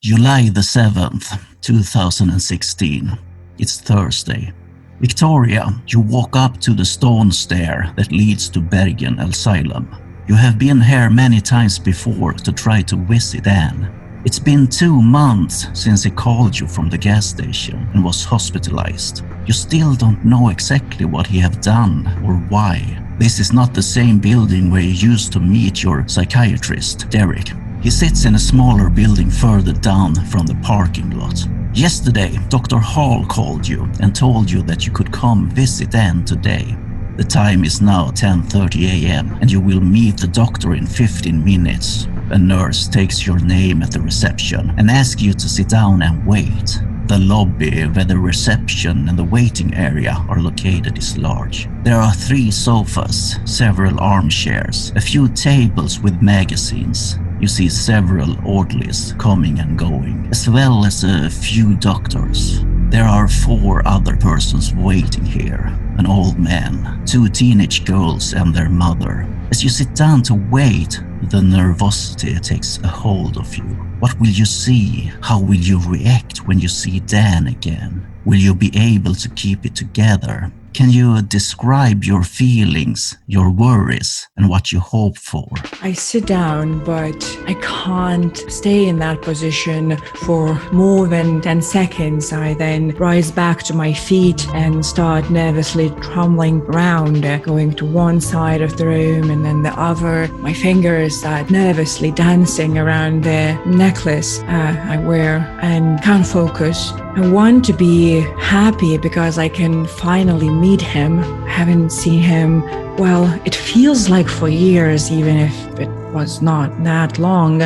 July the 7th, 2016. It's Thursday. Victoria, you walk up to the stone stair that leads to Bergen Asylum. You have been here many times before to try to visit Anne. It's been 2 months since he called you from the gas station and was hospitalized. You still don't know exactly what he have done or why. This is not the same building where you used to meet your psychiatrist, Derek. He sits in a smaller building further down from the parking lot. Yesterday, Dr. Hall called you and told you that you could come visit Anne today. The time is now 10:30 a.m. and you will meet the doctor in 15 minutes. A nurse takes your name at the reception and asks you to sit down and wait. The lobby where the reception and the waiting area are located is large. There are 3 sofas, several armchairs, a few tables with magazines. You see several orderlies coming and going, as well as a few doctors. There are 4 other persons waiting here. An old man, 2 teenage girls and their mother. As you sit down to wait, the nervosity takes a hold of you. What will you see? How will you react when you see Dan again? Will you be able to keep it together? Can you describe your feelings, your worries, and what you hope for? I sit down, but I can't stay in that position for more than 10 seconds. I then rise back to my feet and start nervously trembling around, going to one side of the room and then the other. My fingers start nervously dancing around the necklace I wear and can't focus. I want to be happy because I can finally meet him. I haven't seen him, well, it feels like for years, even if it was not that long.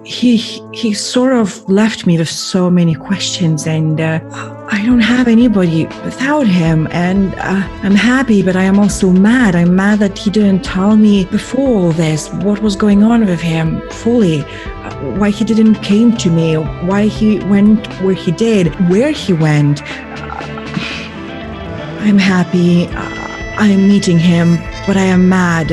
He sort of left me with so many questions, and I don't have anybody without him. And I'm happy, but I am also mad. I'm mad that he didn't tell me before all this what was going on with him fully. Why he didn't came to me, why he went where he did, where he went. I'm happy, I'm meeting him, but I am mad.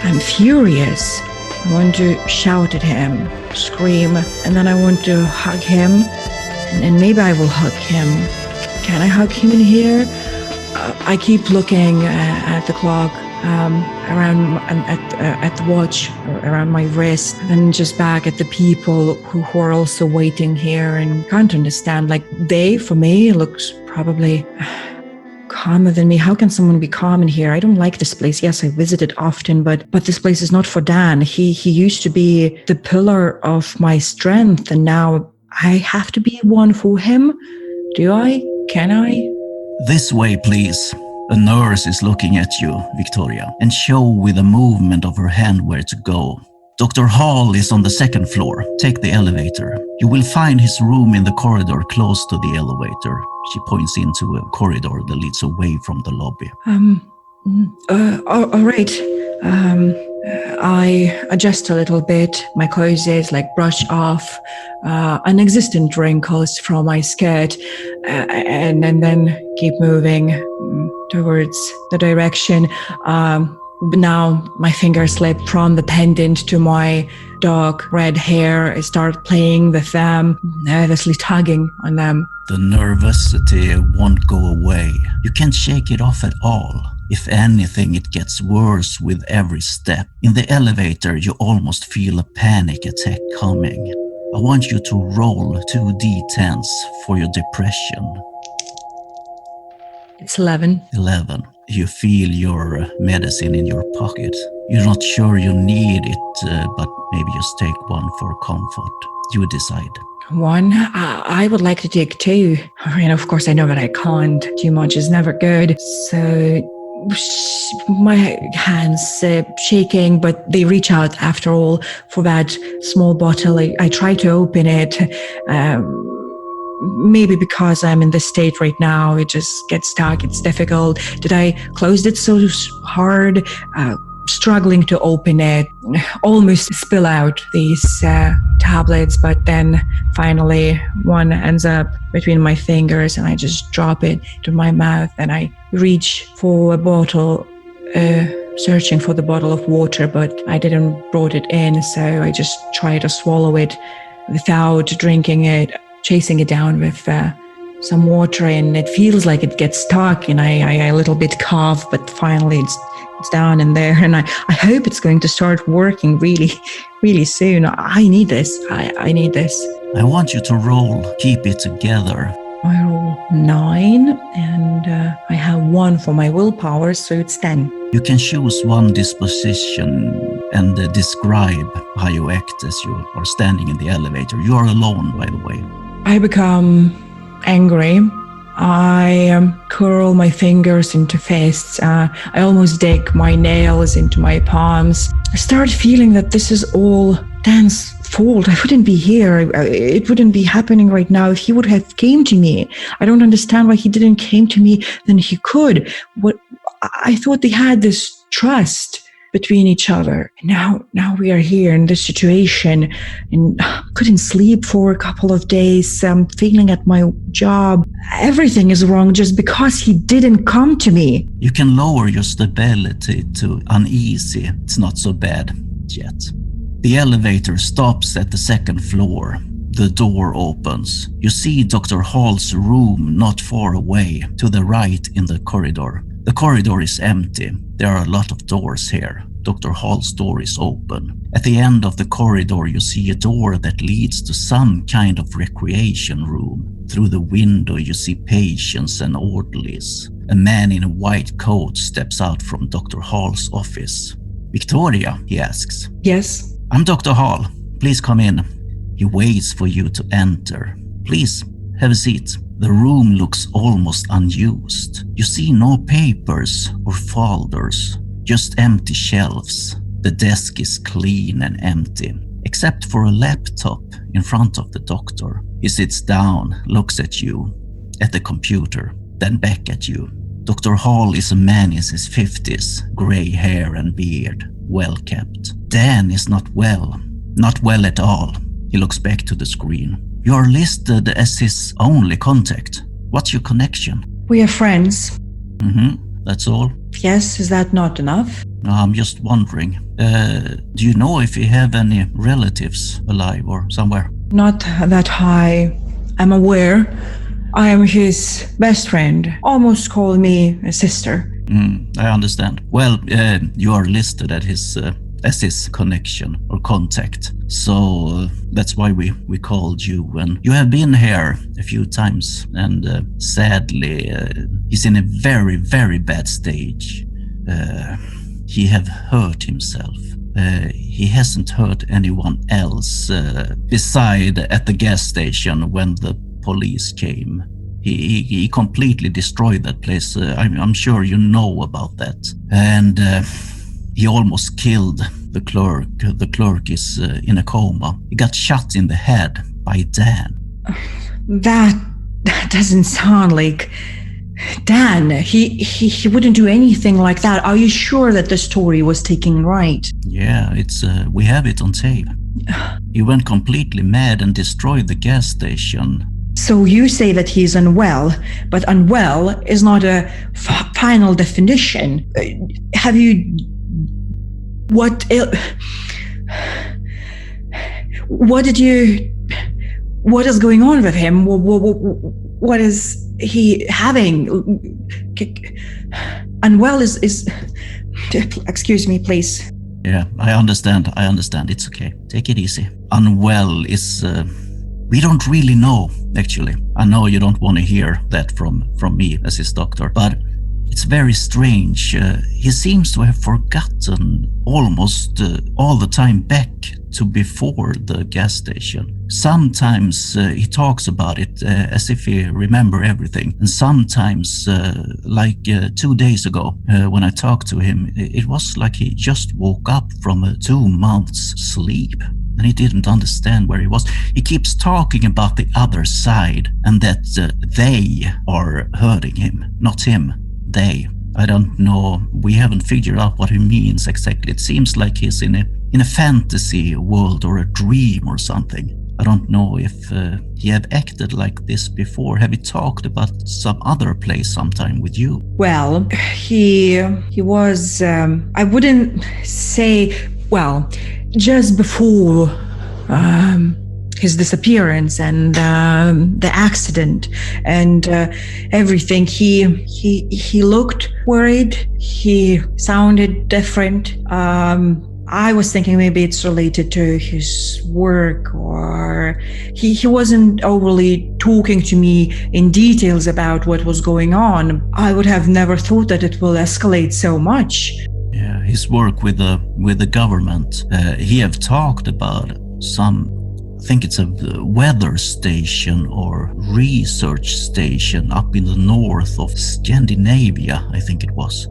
I'm furious. I want to shout at him, scream, and then I want to hug him, and maybe I will hug him. Can I hug him in here? I keep looking at the clock, around at the watch around my wrist, and just back at the people who are also waiting here and can't understand. Like, they, for me, looks probably calmer than me. How can someone be calm in here? I don't like this place. Yes, I visit it often, but this place is not for Dan. He used to be the pillar of my strength, and now I have to be one for him. Do I? Can I? This way, please. A nurse is looking at you, Victoria, and show with a movement of her hand where to go. Dr. Hall is on the 2nd floor. Take the elevator. You will find his room in the corridor close to the elevator. She points into a corridor that leads away from the lobby. All right. I adjust a little bit. My clothes brush off unexistent wrinkles from my skirt, and then keep moving towards the direction. Now my fingers slip from the pendant to my dark red hair. I start playing with them, nervously tugging on them. The nervosity won't go away. You can't shake it off at all. If anything, it gets worse with every step. In the elevator, you almost feel a panic attack coming. I want you to roll 2 D10s for your depression. It's 11. 11. You feel your medicine in your pocket. You're not sure you need it, but maybe just take 1 for comfort. You decide. 1. I would like to take 2. And of course, I know that I can't. Too much is never good. So my hands shaking, but they reach out after all for that small bottle. I try to open it. Maybe because I'm in this state right now, it just gets stuck. It's difficult. Did I close it so hard? Struggling to open it, almost spill out these tablets, but then finally one ends up between my fingers and I just drop it to my mouth, and I reach for a bottle, searching for the bottle of water, but I didn't brought it in, so I just try to swallow it without drinking it, chasing it down with some water, and it feels like it gets stuck, and I a little bit cough, but finally it's down in there, and I hope it's going to start working really, really soon. I need this. I need this. I want you to roll Keep It Together. I roll 9, and I have 1 for my willpower, so it's 10. You can choose one disposition and describe how you act as you are standing in the elevator. You are alone, by the way. I become angry. I curl my fingers into fists. I almost dig my nails into my palms. I start feeling that this is all Dan's fault. I wouldn't be here. It wouldn't be happening right now if he would have came to me. I don't understand why he didn't came to me. Then he could. What I thought they had this trust between each other. Now we are here in this situation, and couldn't sleep for a couple of days. I'm failing at my job. Everything is wrong just because he didn't come to me. You can lower your stability to uneasy. It's not so bad yet. The elevator stops at the 2nd floor. The door opens. You see Dr. Hall's room not far away, to the right in the corridor. The corridor is empty. There are a lot of doors here. Dr. Hall's door is open. At the end of the corridor, you see a door that leads to some kind of recreation room. Through the window, you see patients and orderlies. A man in a white coat steps out from Dr. Hall's office. Victoria, he asks. Yes? I'm Dr. Hall. Please come in. He waits for you to enter. Please, have a seat. The room looks almost unused. You see no papers or folders, just empty shelves. The desk is clean and empty, except for a laptop in front of the doctor. He sits down, looks at you, at the computer, then back at you. Dr. Hall is a man in his 50s, gray hair and beard, well kept. Dan is not well at all. He looks back to the screen. You are listed as his only contact. What's your connection? We are friends. That's all? Yes, is that not enough? No, I'm just wondering. Do you know if you have any relatives alive or somewhere? Not that high. I'm aware. I am his best friend. Almost call me a sister. I understand. Well, you are listed as his connection or contact. So that's why we called you. And you have been here a few times. And sadly, he's in a very, very bad stage. He have hurt himself. He hasn't hurt anyone else beside at the gas station when the police came. He completely destroyed that place. I'm sure you know about that. And he almost killed the clerk. The clerk is in a coma. He got shot in the head by Dan. That doesn't sound like Dan. He wouldn't do anything like that. Are you sure that the story was taken right? Yeah, it's we have it on tape. He went completely mad and destroyed the gas station. So you say that he's unwell, but unwell is not a final definition. Have you... What is going on with him? What is he having? Unwell is excuse me, please. Yeah, I understand. It's okay. Take it easy. Unwell is... we don't really know, actually. I know you don't want to hear that from me as his doctor, but it's very strange. He seems to have forgotten almost all the time back to before the gas station. Sometimes he talks about it as if he remember everything. And sometimes, like 2 days ago, when I talked to him, it was like he just woke up from a 2 months sleep. And he didn't understand where he was. He keeps talking about the other side and that they are hurting him, not him. They. I don't know. We haven't figured out what he means exactly. It seems like he's in a fantasy world or a dream or something. I don't know if he have acted like this before. Have you talked about some other place sometime with you? Well, he was, I wouldn't say, well, just before his disappearance and the accident and everything. He looked worried. He sounded different. I was thinking maybe it's related to his work, or he wasn't overly talking to me in details about what was going on. I would have never thought that it will escalate so much. Yeah, his work with the government. He have talked about some, I think it's a weather station or research station up in the north of Scandinavia, I think it was.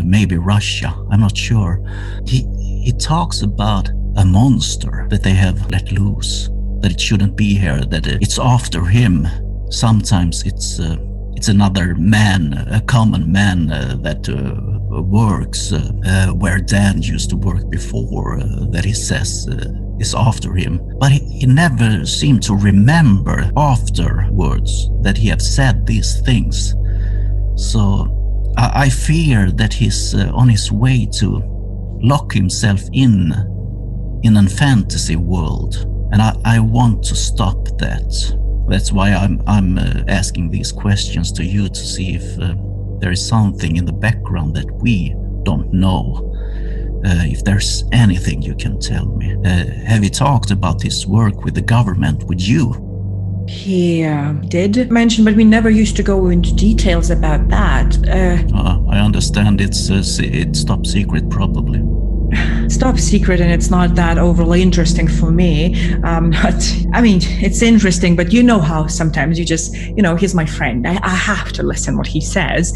Maybe Russia, I'm not sure. He talks about a monster that they have let loose, that it shouldn't be here, that it's after him. Sometimes it's another man, a common man that works where Dan used to work before, that he says is after him. But he never seemed to remember afterwards that he had said these things. So I fear that he's on his way to lock himself in a fantasy world, and I want to stop that. That's why I'm asking these questions to you, to see if there is something in the background that we don't know. If there's anything you can tell me. Have you talked about his work with the government with you? He did mention, but we never used to go into details about that. I understand it's top secret, probably. It's top secret, and it's not that overly interesting for me. But I mean, it's interesting, but you know how sometimes you just, he's my friend. I have to listen what he says,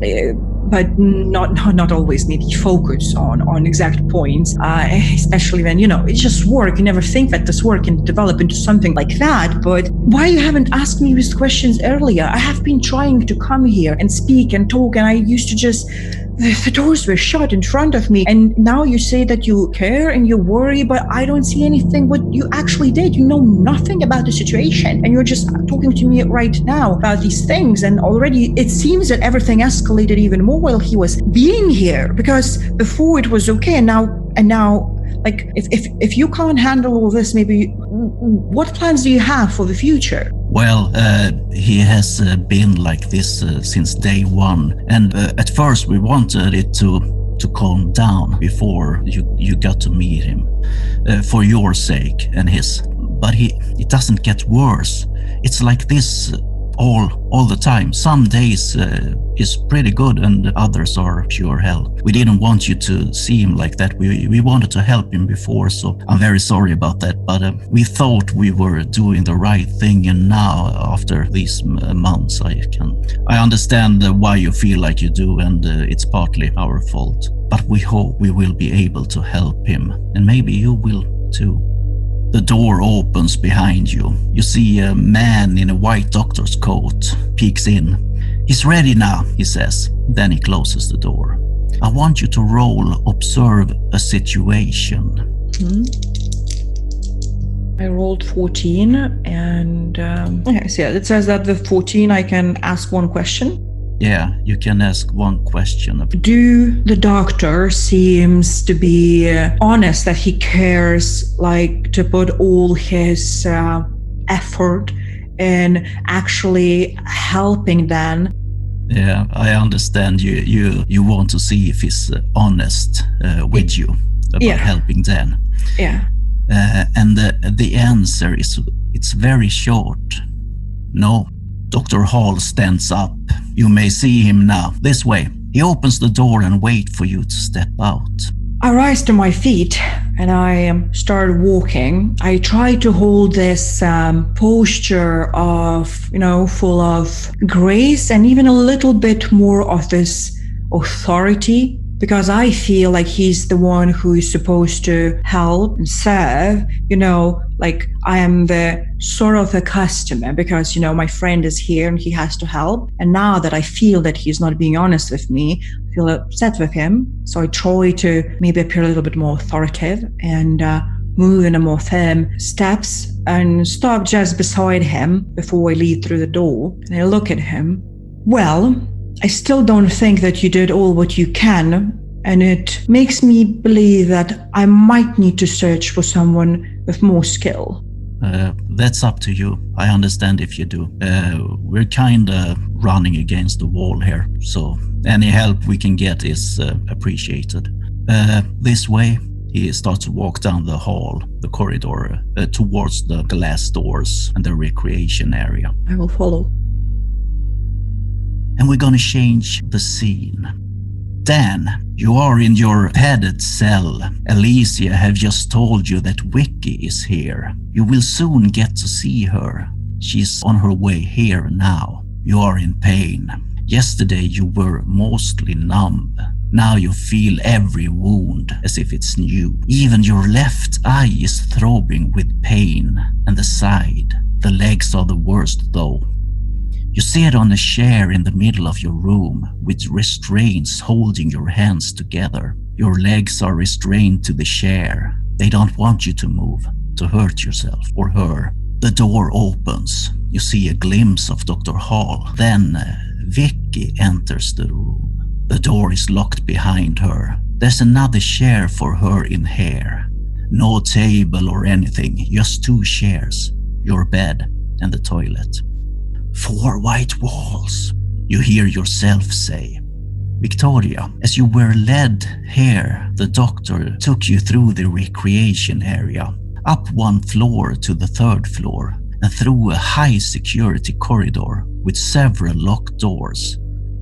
but not always maybe focus on exact points, especially when, it's just work. You never think that this work can develop into something like that. But why you haven't asked me these questions earlier? I have been trying to come here and speak and talk, and I used to just... The doors were shut in front of me, and now you say that you care and you worry, but I don't see anything what you actually did. You know nothing about the situation, and you're just talking to me right now about these things, and already it seems that everything escalated even more while he was being here, because before it was okay, and now like if you can't handle all this, maybe what plans do you have for the future? Well, he has been like this since day one, and at first we wanted it to calm down before you got to meet him, for your sake and his. But it doesn't get worse. It's like this all the time. Some days is pretty good, and others are pure hell. We didn't want you to see him like that. We wanted to help him before, so I'm very sorry about that. But we thought we were doing the right thing, and now after these months, I understand why you feel like you do, and it's partly our fault. But we hope we will be able to help him, and maybe you will too. The door opens behind you. You see a man in a white doctor's coat peeks in. He's ready now, he says. Then he closes the door. I want you to roll observe a situation. I rolled 14, and okay, so it says that with 14 I can ask one question. Yeah, you can ask one question. Do the doctor seems to be honest that he cares, like to put all his effort in actually helping Dan? Yeah, I understand you want to see if he's honest with you about helping Dan. Yeah. And the answer is, it's very short. No. Dr. Hall stands up. You may see him now. This way. He opens the door and waits for you to step out. I rise to my feet and I start walking. I try to hold this posture of, full of grace and even a little bit more of this authority, because I feel like he's the one who is supposed to help and serve, like I am the sort of a customer, because, my friend is here and he has to help. And now that I feel that he's not being honest with me, I feel upset with him. So I try to maybe appear a little bit more authoritative and move in a more firm steps and stop just beside him before I lead through the door. And I look at him. Well, I still don't think that you did all what you can, and it makes me believe that I might need to search for someone with more skill. That's up to you. I understand if you do. We're kind of running against the wall here, so any help we can get is appreciated. This way. He starts to walk down the hall, the corridor, towards the glass doors and the recreation area. I will follow. And we're gonna change the scene. Dan, you are in your padded cell. Alicia have just told you that Vicki is here. You will soon get to see her. She's on her way here now. You are in pain. Yesterday you were mostly numb. Now you feel every wound as if it's new. Even your left eye is throbbing with pain, and the side. The legs are the worst though. You sit on a chair in the middle of your room with restraints holding your hands together. Your legs are restrained to the chair. They don't want you to move, to hurt yourself or her. The door opens. You see a glimpse of Dr. Hall. Then Vicki enters the room. The door is locked behind her. There's another chair for her in here. No table or anything, just 2 chairs, your bed and the toilet. 4 white walls, you hear yourself say. Victoria, as you were led here, the doctor took you through the recreation area, up 1 floor to the 3rd floor, and through a high security corridor with several locked doors.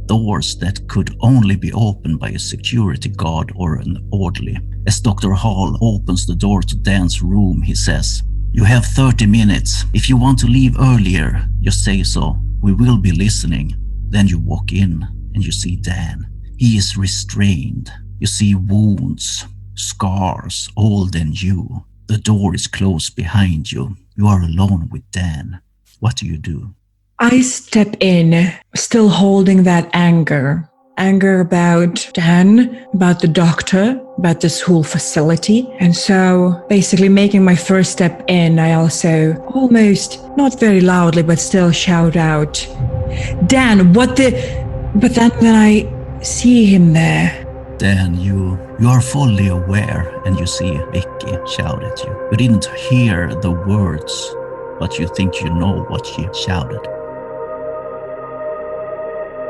Doors that could only be opened by a security guard or an orderly. As Dr. Hall opens the door to Dan's room, he says, "You have 30 minutes. If you want to leave earlier, just say so. We will be listening." Then you walk in and you see Dan. He is restrained. You see wounds, scars, all than you. The door is closed behind you. You are alone with Dan. What do you do? I step in, still holding that anger. Anger about Dan, about the doctor, about this whole facility. And so basically making my first step in, I also almost, not very loudly, but still shout out, "Dan, what the..." But then I see him there. Dan, you are fully aware and you see Vicki shout at you. You didn't hear the words, but you think you know what she shouted.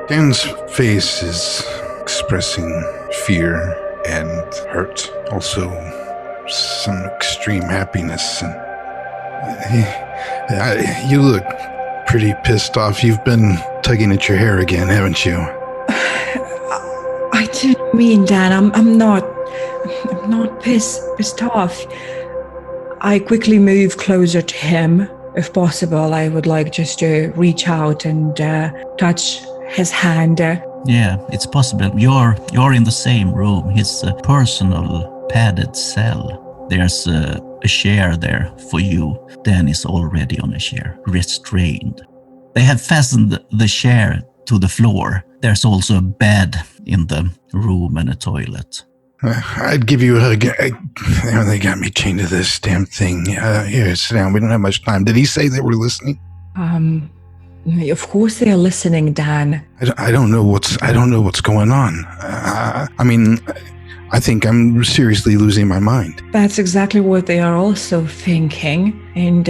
Dan's face is expressing fear and hurt, also some extreme happiness. And you look pretty pissed off. You've been tugging at your hair again, haven't you? I didn't mean, Dan. I'm not pissed off. I quickly move closer to him. If possible, I would like just to reach out and touch his hand. Yeah, it's possible. You're in the same room, his personal padded cell. There's a chair there for you. Dan is already on a chair, restrained. They have fastened the chair to the floor. There's also a bed in the room and a toilet. I'd give you a hug. They got me chained to this damn thing. Here, sit down. We don't have much time. Did he say they were listening? Of course they are listening, Dan. I don't know what's going on. I mean, I think I'm seriously losing my mind. That's exactly what they are also thinking. And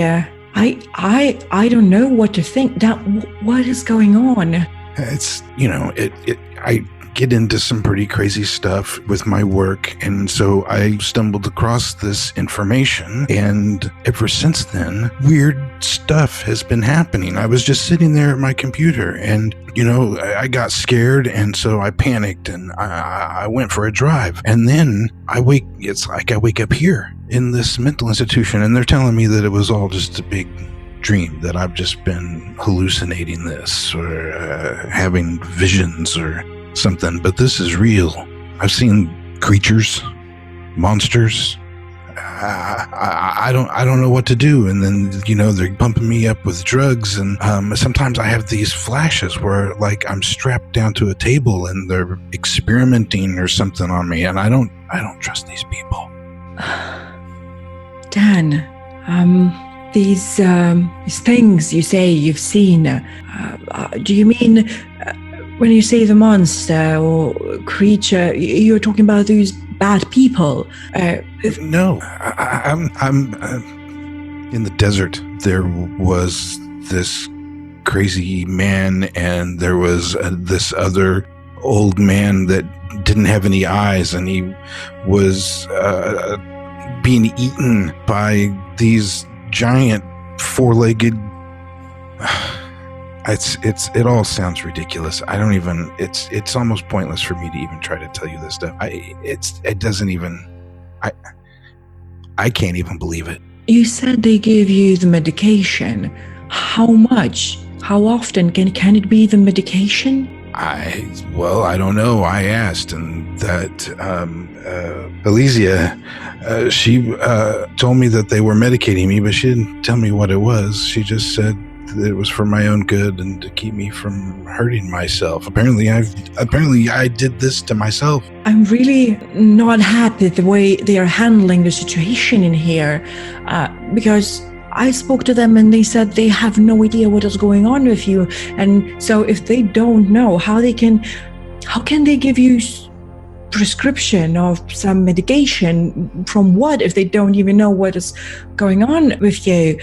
I don't know what to think. Dan, what is going on? It's, I get into some pretty crazy stuff with my work, and so I stumbled across this information, and ever since then, weird stuff has been happening. I was just sitting there at my computer, and I got scared, and so I panicked, and I went for a drive, and then it's like I wake up here in this mental institution, and they're telling me that it was all just a big dream, that I've just been hallucinating this or having visions or something, but this is real. I've seen creatures, monsters. I don't know what to do, and then they're pumping me up with drugs, and sometimes I have these flashes where like I'm strapped down to a table and they're experimenting or something on me, and I don't trust these people. Dan, these things you say you've seen, do you mean when you say the monster or creature, you're talking about these bad people? No, in the desert, there was this crazy man, and there was this other old man that didn't have any eyes, and he was being eaten by these giant four-legged. It all sounds ridiculous. I don't even. It's almost pointless for me to even try to tell you this stuff. It doesn't even. I can't even believe it. You said they gave you the medication. How much? How often? Can it be the medication? I don't know. I asked, and that Elysia, she told me that they were medicating me, but she didn't tell me what it was. She just said that it was for my own good and to keep me from hurting myself. Apparently I did this to myself. I'm really not happy the way they are handling the situation in here, because I spoke to them and they said they have no idea what is going on with you. And so if they don't know, how can they give you prescription of some medication from what if they don't even know what is going on with you?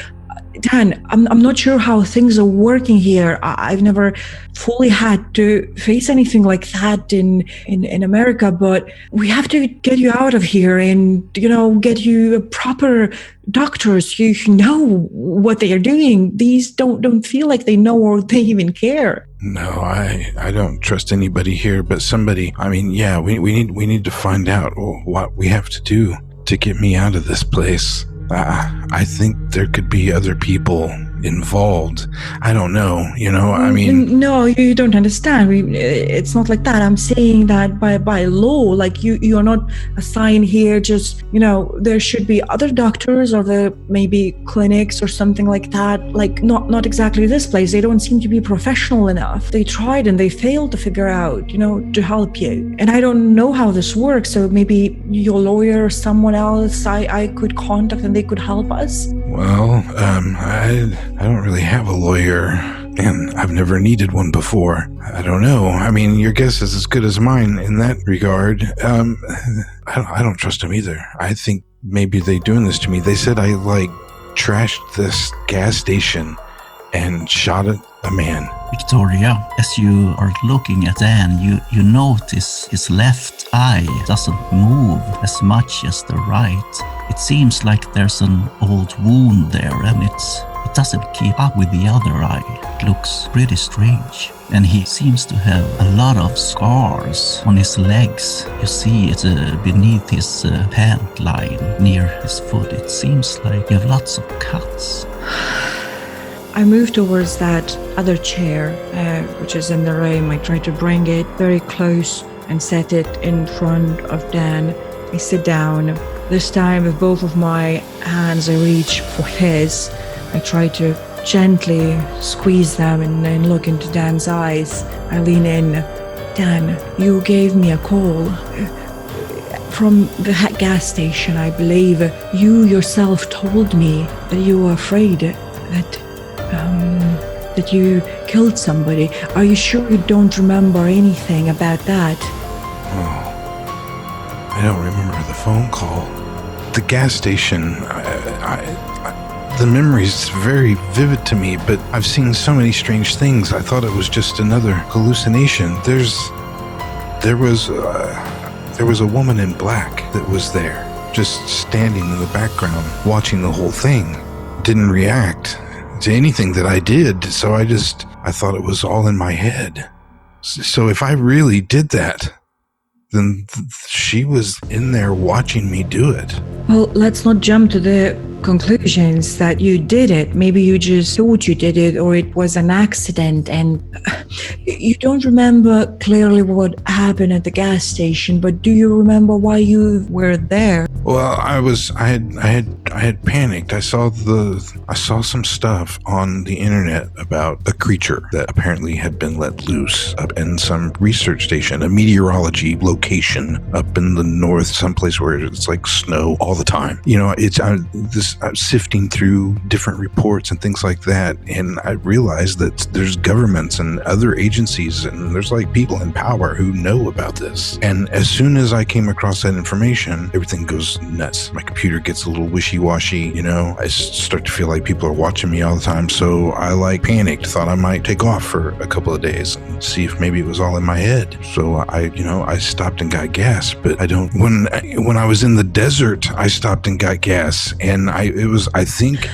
Dan, I'm not sure how things are working here. I've never fully had to face anything like that in America, but we have to get you out of here and, get you proper doctors who know what they are doing. These don't feel like they know or they even care. No, I don't trust anybody here, but somebody. I mean, yeah, we need to find out what we have to do to get me out of this place. I think there could be other people involved. I don't know, I mean... No, you don't understand. It's not like that. I'm saying that by law, like you are not assigned here. Just, there should be other doctors or the maybe clinics or something like that. Like not exactly this place. They don't seem to be professional enough. They tried and they failed to figure out, to help you. And I don't know how this works. So maybe your lawyer or someone else I could contact and they could help us. Well, I don't really have a lawyer, and I've never needed one before. I don't know. I mean, your guess is as good as mine in that regard. I don't trust them either. I think maybe they're doing this to me. They said I, trashed this gas station and shot at a man. Victoria, as you are looking at Dan, you notice his left eye doesn't move as much as the right. It seems like there's an old wound there, and it doesn't keep up with the other eye. It looks pretty strange. And he seems to have a lot of scars on his legs. You see it beneath his pant line near his foot. It seems like you have lots of cuts. I move towards that other chair, which is in the room. I try to bring it very close and set it in front of Dan. I sit down. This time with both of my hands, I reach for his. I try to gently squeeze them and look into Dan's eyes. I lean in. Dan, you gave me a call from the gas station, I believe. You yourself told me that you were afraid that you killed somebody. Are you sure you don't remember anything about that? Oh, I don't remember the phone call. The gas station, the memory's very vivid to me, but I've seen so many strange things. I thought it was just another hallucination. There was a woman in black that was there, just standing in the background, watching the whole thing. Didn't react to anything that I did, so I thought it was all in my head. So if I really did that, then she was in there watching me do it. Well, let's not jump to the conclusions that you did it. Maybe you just thought you did it, or it was an accident, and you don't remember clearly what happened at the gas station, but do you remember why you were there? Well, I had panicked. I saw some stuff on the internet about a creature that apparently had been let loose up in some research station, a meteorology location up in the north, someplace where it's like snow all the time. It's this was sifting through different reports and things like that, and I realized that there's governments and other agencies, and there's like people in power who know about this. And as soon as I came across that information, everything goes nuts. My computer gets a little wishy-washy, you know. I start to feel like people are watching me all the time, so I like panicked, thought I might take off for a couple of days and see if maybe it was all in my head. So I stopped and got gas, but I don't. When I was in the desert, I stopped and got gas, and I think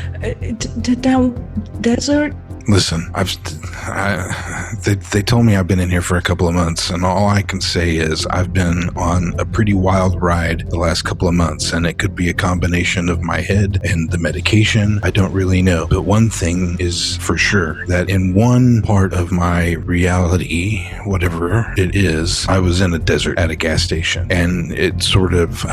down desert. Listen, they told me I've been in here for a couple of months, and all I can say is I've been on a pretty wild ride the last couple of months, and it could be a combination of my head and the medication. I don't really know. But one thing is for sure, that in one part of my reality, whatever it is, I was in a desert at a gas station, and it sort of,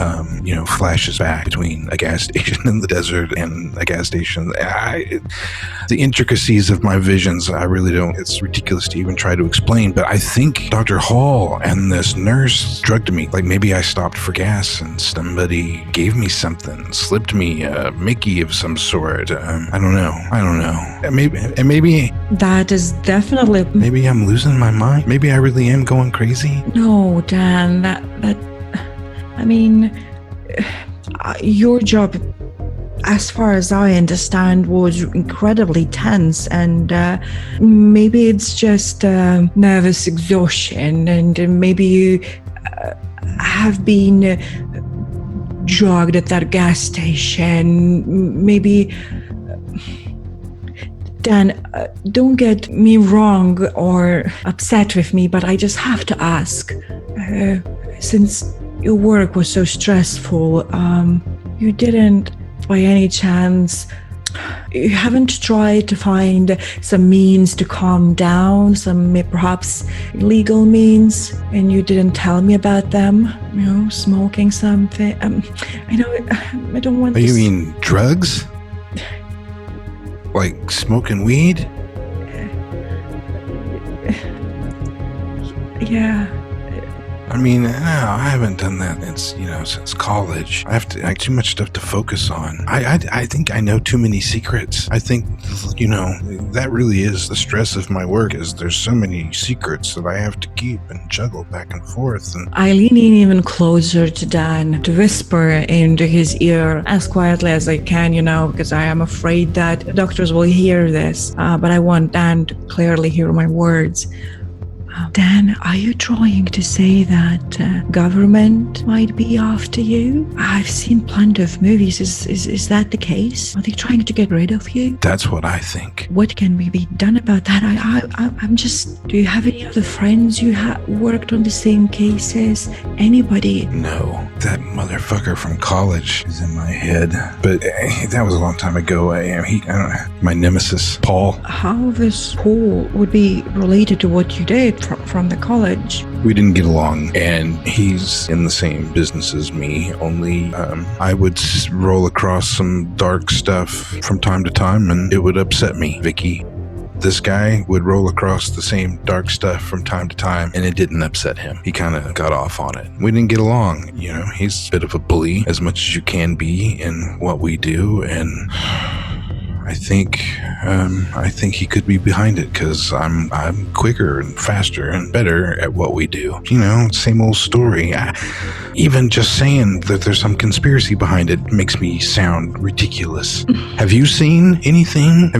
flashes back between a gas station in the desert and a gas station. The intricacies of my visions, I really don't. It's ridiculous to even try to explain, but I think Dr. Hall and this nurse drugged me. Like maybe I stopped for gas and somebody gave me something, slipped me a Mickey of some sort. I don't know. Maybe that is definitely. Maybe I'm losing my mind. Maybe I really am going crazy. No, Dan. Your job, as far as I understand, was incredibly tense, and maybe it's just nervous exhaustion, and maybe you have been drugged at that gas station. Maybe, Dan, don't get me wrong or upset with me, but I just have to ask, since your work was so stressful, you didn't, by any chance, you haven't tried to find some means to calm down, some perhaps legal means, and you didn't tell me about them? Smoking something. I don't want. You mean drugs? Like smoking weed? Yeah. I mean, no, I haven't done that since college. I have too much stuff to focus on. I think I know too many secrets. I think, that really is the stress of my work, is there's so many secrets that I have to keep and juggle back and forth. And I lean in even closer to Dan to whisper into his ear as quietly as I can, because I am afraid that doctors will hear this. But I want Dan to clearly hear my words. Dan, are you trying to say that government might be after you? I've seen plenty of movies. Is that the case? Are they trying to get rid of you? That's what I think. What can be done about that? I'm just... Do you have any other friends who worked on the same cases? Anybody? No. That motherfucker from college is in my head. But that was a long time ago. I don't know. My nemesis, Paul. How this Paul would be related to what you did from the college? We didn't get along, and he's in the same business as me, only I would roll across some dark stuff from time to time, and it would upset me. Vicki, this guy would roll across the same dark stuff from time to time, and it didn't upset him. He kind of got off on it. We didn't get along. He's a bit of a bully, as much as you can be in what we do, and I think he could be behind it, because I'm quicker and faster and better at what we do. Same old story. Even just saying that there's some conspiracy behind it makes me sound ridiculous. Have you seen anything?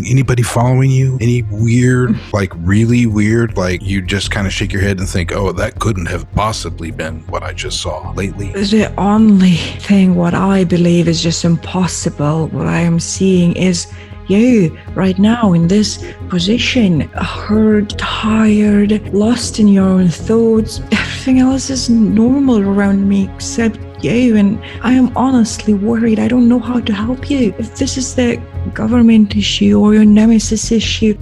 Anybody following you? Any weird, like really weird, like you just kind of shake your head and think, oh, that couldn't have possibly been what I just saw lately? The only thing what I believe is just impossible, what I am seeing is you right now in this position, hurt, tired, lost in your own thoughts. Everything else is normal around me except you, and I am honestly worried. I don't know how to help you. If this is the government issue or your nemesis issue,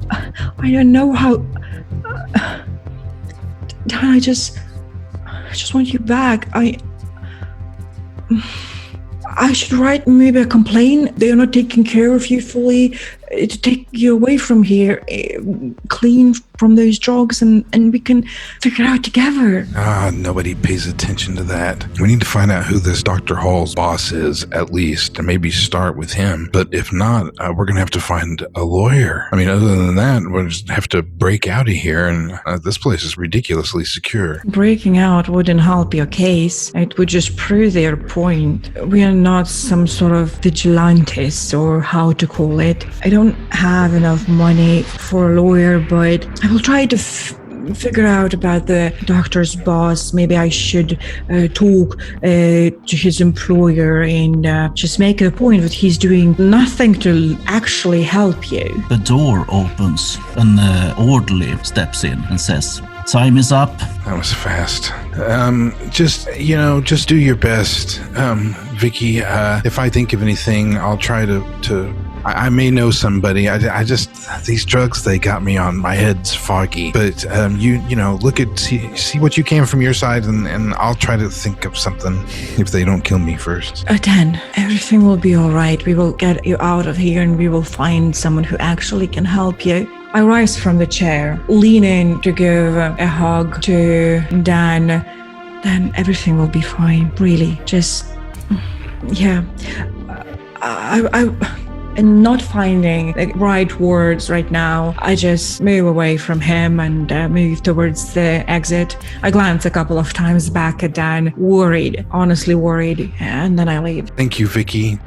I don't know how. I just want you back. I should write maybe a complaint. They're not taking care of you fully. to take you away from here, clean from those drugs, and we can figure it out together. Nobody pays attention to that. We need to find out who this Dr. Hall's boss is, at least, and maybe start with him. But if not, we're going to have to find a lawyer. I mean, other than that, we'll just have to break out of here, and this place is ridiculously secure. Breaking out wouldn't help your case. It would just prove their point. We are not some sort of vigilantes, or how to call it. I don't have enough money for a lawyer, but I will try to figure out about the doctor's boss. Maybe I should talk to his employer and just make the point that he's doing nothing to actually help you. The door opens. An orderly steps in and says, "Time is up." That was fast. Just do your best. Vicki, if I think of anything, I'll try to I may know somebody. I just, these drugs, they got me on. My head's foggy. But see what you can from your side, and I'll try to think of something if they don't kill me first. Dan, everything will be all right. We will get you out of here, and we will find someone who actually can help you. I rise from the chair, lean in to give a hug to Dan. Then everything will be fine. Really, just, yeah. And not finding the right words right now, I just move away from him and move towards the exit. I glance a couple of times back at Dan, worried, honestly worried, and then I leave. Thank you, Vicki.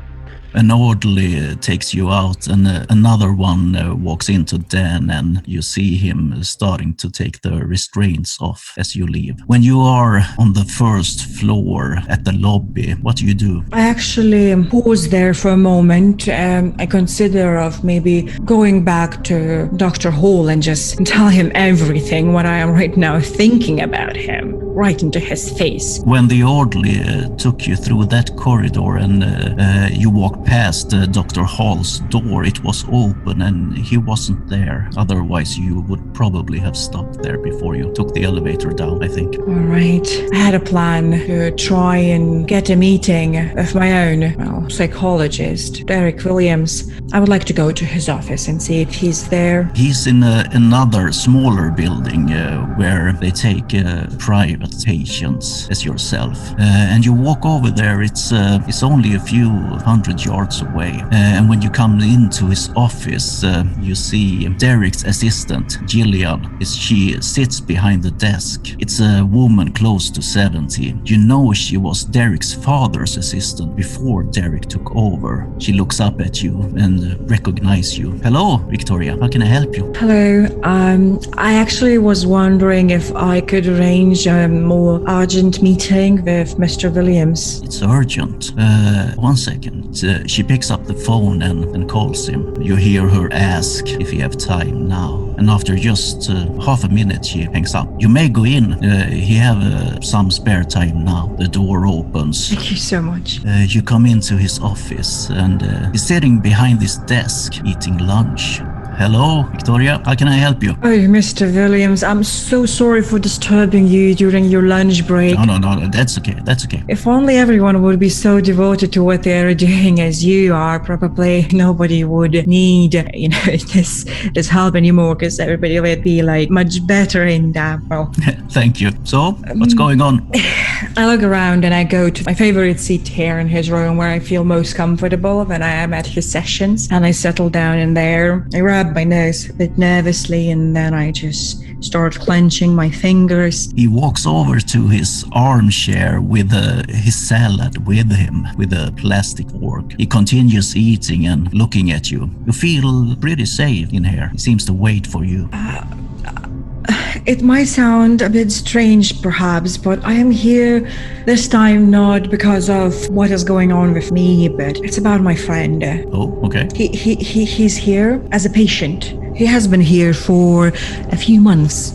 An orderly takes you out, and another one walks into Dan, and you see him starting to take the restraints off as you leave. When you are on the first floor at the lobby, what do? I actually pause there for a moment. I consider of maybe going back to Dr. Hall and just tell him everything, what I am right now thinking about him, right into his face. When the orderly took you through that corridor and you walked past Dr. Hall's door, it was open and he wasn't there. Otherwise, you would probably have stopped there before you took the elevator down, I think. All right. I had a plan to try and get a meeting of my own, psychologist, Derek Williams. I would like to go to his office and see if he's there. He's in another smaller building where they take private patients as yourself. And you walk over there, it's only a few hundred yards away. And when you come into his office, you see Derek's assistant, Gillian. She sits behind the desk. It's a woman close to 70. You know she was Derek's father's assistant before Derek took over. She looks up at you and recognizes you. "Hello, Victoria. How can I help you?" Hello. I actually was wondering if I could arrange a more urgent meeting with Mr. Williams. It's urgent. One second. She picks up the phone and calls him. You hear her ask if you have time now. And after just half a minute, she hangs up. You may go in. He have some spare time now. The door opens. Thank you so much. You come into his office and he's sitting behind this desk eating lunch. "Hello, Victoria. How can I help you?" Oh, Mr. Williams, I'm so sorry for disturbing you during your lunch break. No, that's okay. That's okay. If only everyone would be so devoted to what they're doing as you are, probably nobody would need, this help anymore, because everybody would be much better in that. Well, thank you. So, what's going on? I look around and I go to my favorite seat here in his room where I feel most comfortable when I am at his sessions, and I settle down in there. I rub my nose a bit nervously, and then I just start clenching my fingers. He walks over to his armchair with his salad with him, with a plastic fork. He continues eating and looking at you. You feel pretty safe in here. He seems to wait for you. It might sound a bit strange, perhaps, but I am here this time not because of what is going on with me, but it's about my friend. Oh, okay. He's here as a patient. He has been here for a few months.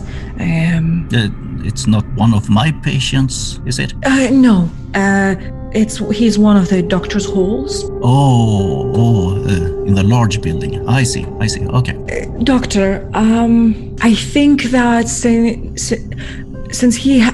It's not one of my patients, is it? No. He's one of the doctor's halls. In the large building. I see. Okay. Doctor, I think that since he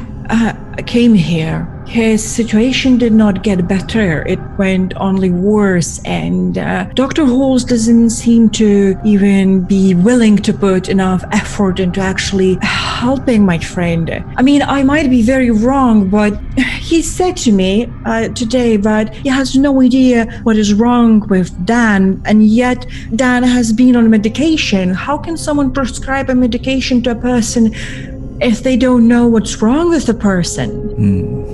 came here, his situation did not get better. It went only worse. And Dr. Halls doesn't seem to even be willing to put enough effort into actually helping my friend. I mean, I might be very wrong, but he said to me today that he has no idea what is wrong with Dan, and yet Dan has been on medication. How can someone prescribe a medication to a person if they don't know what's wrong with the person?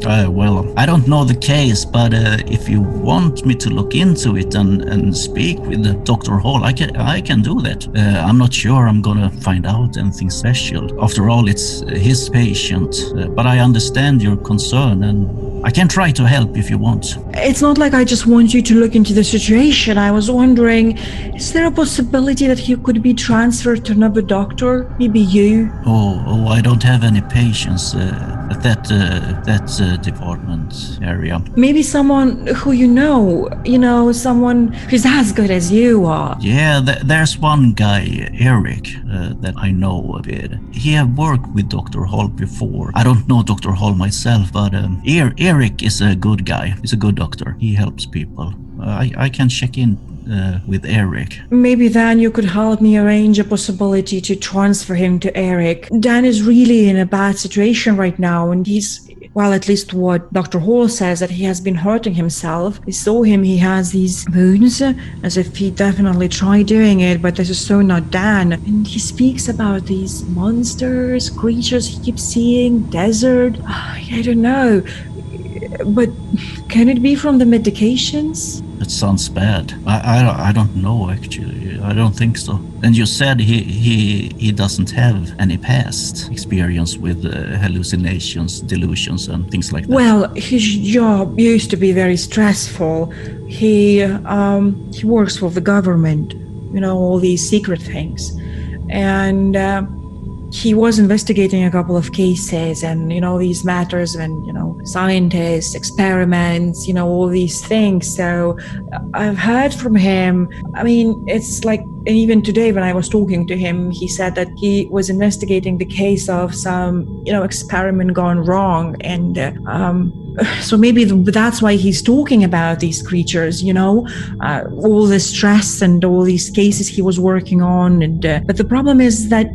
Well, I don't know the case, but if you want me to look into it and speak with Dr. Hall, I can do that. I'm not sure I'm gonna find out anything special. After all, it's his patient, but I understand your concern and I can try to help if you want. It's not like I just want you to look into the situation. I was wondering, is there a possibility that he could be transferred to another doctor? Maybe you? Oh, I don't have any patients at that department area. Maybe someone who you know, someone who's as good as you are. Yeah, there's one guy, Eric, that I know a bit. He have worked with Dr. Hall before. I don't know Dr. Hall myself, but Eric is a good guy. He's a good doctor. He helps people. I can check in with Eric. Maybe then you could help me arrange a possibility to transfer him to Eric. Dan is really in a bad situation right now, and he's, well, at least what Dr. Hall says, that he has been hurting himself. We saw him, he has these wounds, as if he definitely tried doing it, but this is so not Dan. And he speaks about these monsters, creatures he keeps seeing, desert. I don't know. But can it be from the medications? That sounds bad. I don't know, actually. I don't think so. And you said he doesn't have any past experience with hallucinations, delusions, and things like that. Well, his job used to be very stressful. He works for the government, all these secret things. And he was investigating a couple of cases and, these matters and, scientists, experiments, all these things. So I've heard from him. I mean, it's like, and even today when I was talking to him, he said that he was investigating the case of some, experiment gone wrong. And so maybe that's why he's talking about these creatures, all the stress and all these cases he was working on. And but the problem is that,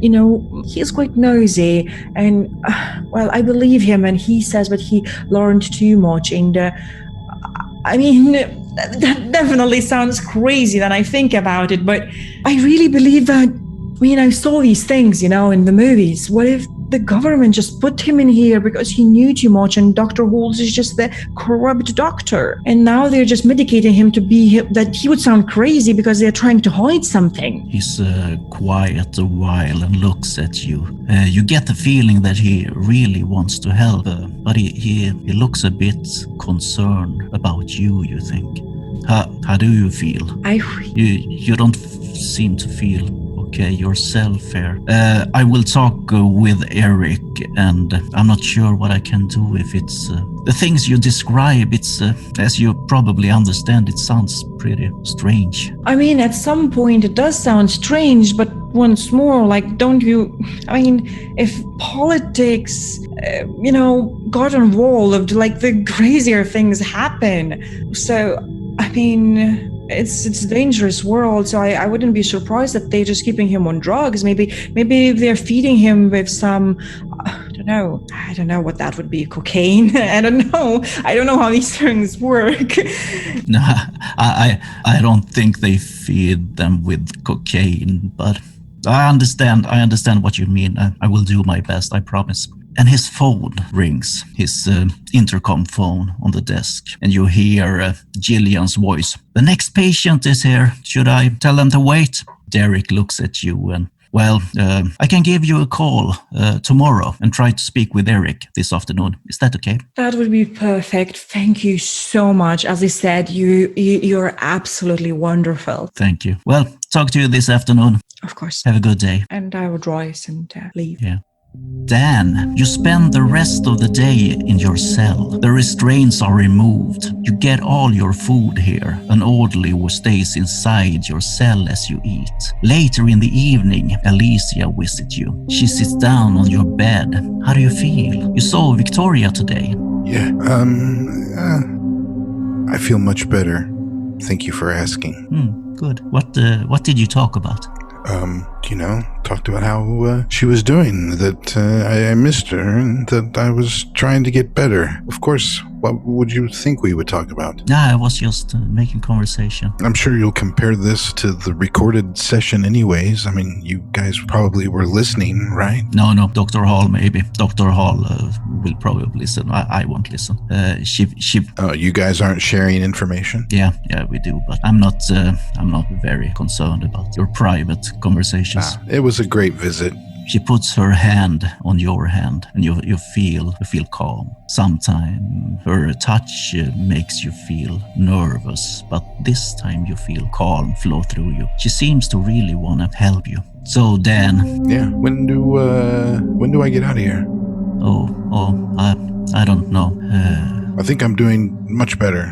he's quite nosy. And, well, I believe him. And he says that he learned too much. And I mean, that definitely sounds crazy when I think about it, but I really believe that, I saw these things, in the movies. What if the government just put him in here because he knew too much and Dr. Halls is just the corrupt doctor? And now they're just medicating him to be that he would sound crazy because they're trying to hide something. He's quiet a while and looks at you. You get the feeling that he really wants to help, but he looks a bit concerned about you think. How do you feel? You don't seem to feel okay yourself here. I will talk with Eric, and I'm not sure what I can do if it's the things you describe. It's as you probably understand, it sounds pretty strange. I mean, at some point it does sound strange, but once more, like, don't you? I mean, if politics, got involved, like, the crazier things happen. So, I mean, it's a dangerous world, so I wouldn't be surprised that they're just keeping him on drugs. Maybe they're feeding him with some, I don't know what that would be, cocaine. I don't know how these things work. No, I don't think they feed them with cocaine, but I understand what you mean. I will do my best, I promise. And his phone rings, his intercom phone on the desk, and you hear Gillian's voice. The next patient is here. Should I tell them to wait? Derek looks at you and, well, I can give you a call tomorrow and try to speak with Eric this afternoon. Is that okay? That would be perfect. Thank you so much. As I said, you're absolutely wonderful. Thank you. Well, talk to you this afternoon. Of course. Have a good day. And I would rise and leave. Yeah. Dan, you spend the rest of the day in your cell. The restraints are removed. You get all your food here. An orderly who stays inside your cell as you eat. Later in the evening, Alicia visits you. She sits down on your bed. How do you feel? You saw Victoria today. Yeah. I feel much better. Thank you for asking. Good. What did you talk about? Talked about how she was doing, that I missed her, and that I was trying to get better. Of course, what would you think we would talk about? I was just making conversation. I'm sure you'll compare this to the recorded session anyways. I mean, you guys probably were listening, right? No, Dr. Hall maybe. Dr. Hall will probably listen. I won't listen. She. Oh, you guys aren't sharing information? Yeah, we do, but I'm not very concerned about your private conversations. It was a great visit. She puts her hand on your hand, and you feel calm. Sometimes her touch makes you feel nervous, but this time you feel calm flow through you. She seems to really want to help you. So Dan. Yeah. When do I get out of here? I don't know. I think I'm doing much better,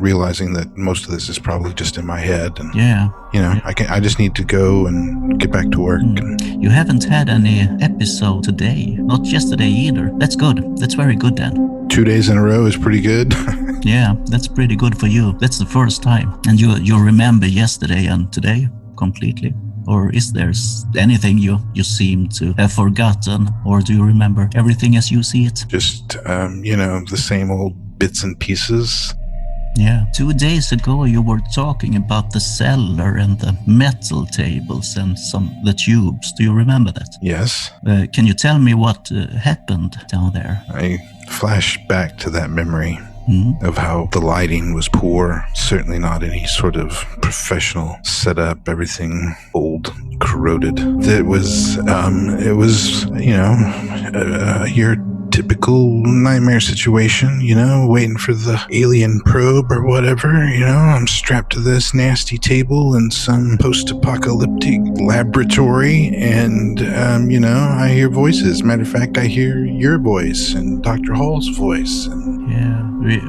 realizing that most of this is probably just in my head. And, I just need to go and get back to work. You haven't had any episode today. Not yesterday either. That's good. That's very good, Dan. 2 days in a row is pretty good. Yeah, that's pretty good for you. That's the first time. And you remember yesterday and today completely? Or is there anything you seem to have forgotten? Or do you remember everything as you see it? Just, the same old bits and pieces. Yeah. 2 days ago you were talking about the cellar and the metal tables and the tubes. Do you remember that? Yes. Can you tell me what happened down there? I flash back to that memory. Of how the lighting was poor, certainly not any sort of professional setup, everything old, corroded. It was your typical nightmare situation, waiting for the alien probe or whatever, I'm strapped to this nasty table in some post-apocalyptic laboratory and, I hear voices. Matter of fact, I hear your voice and Dr. Hall's voice. Yeah,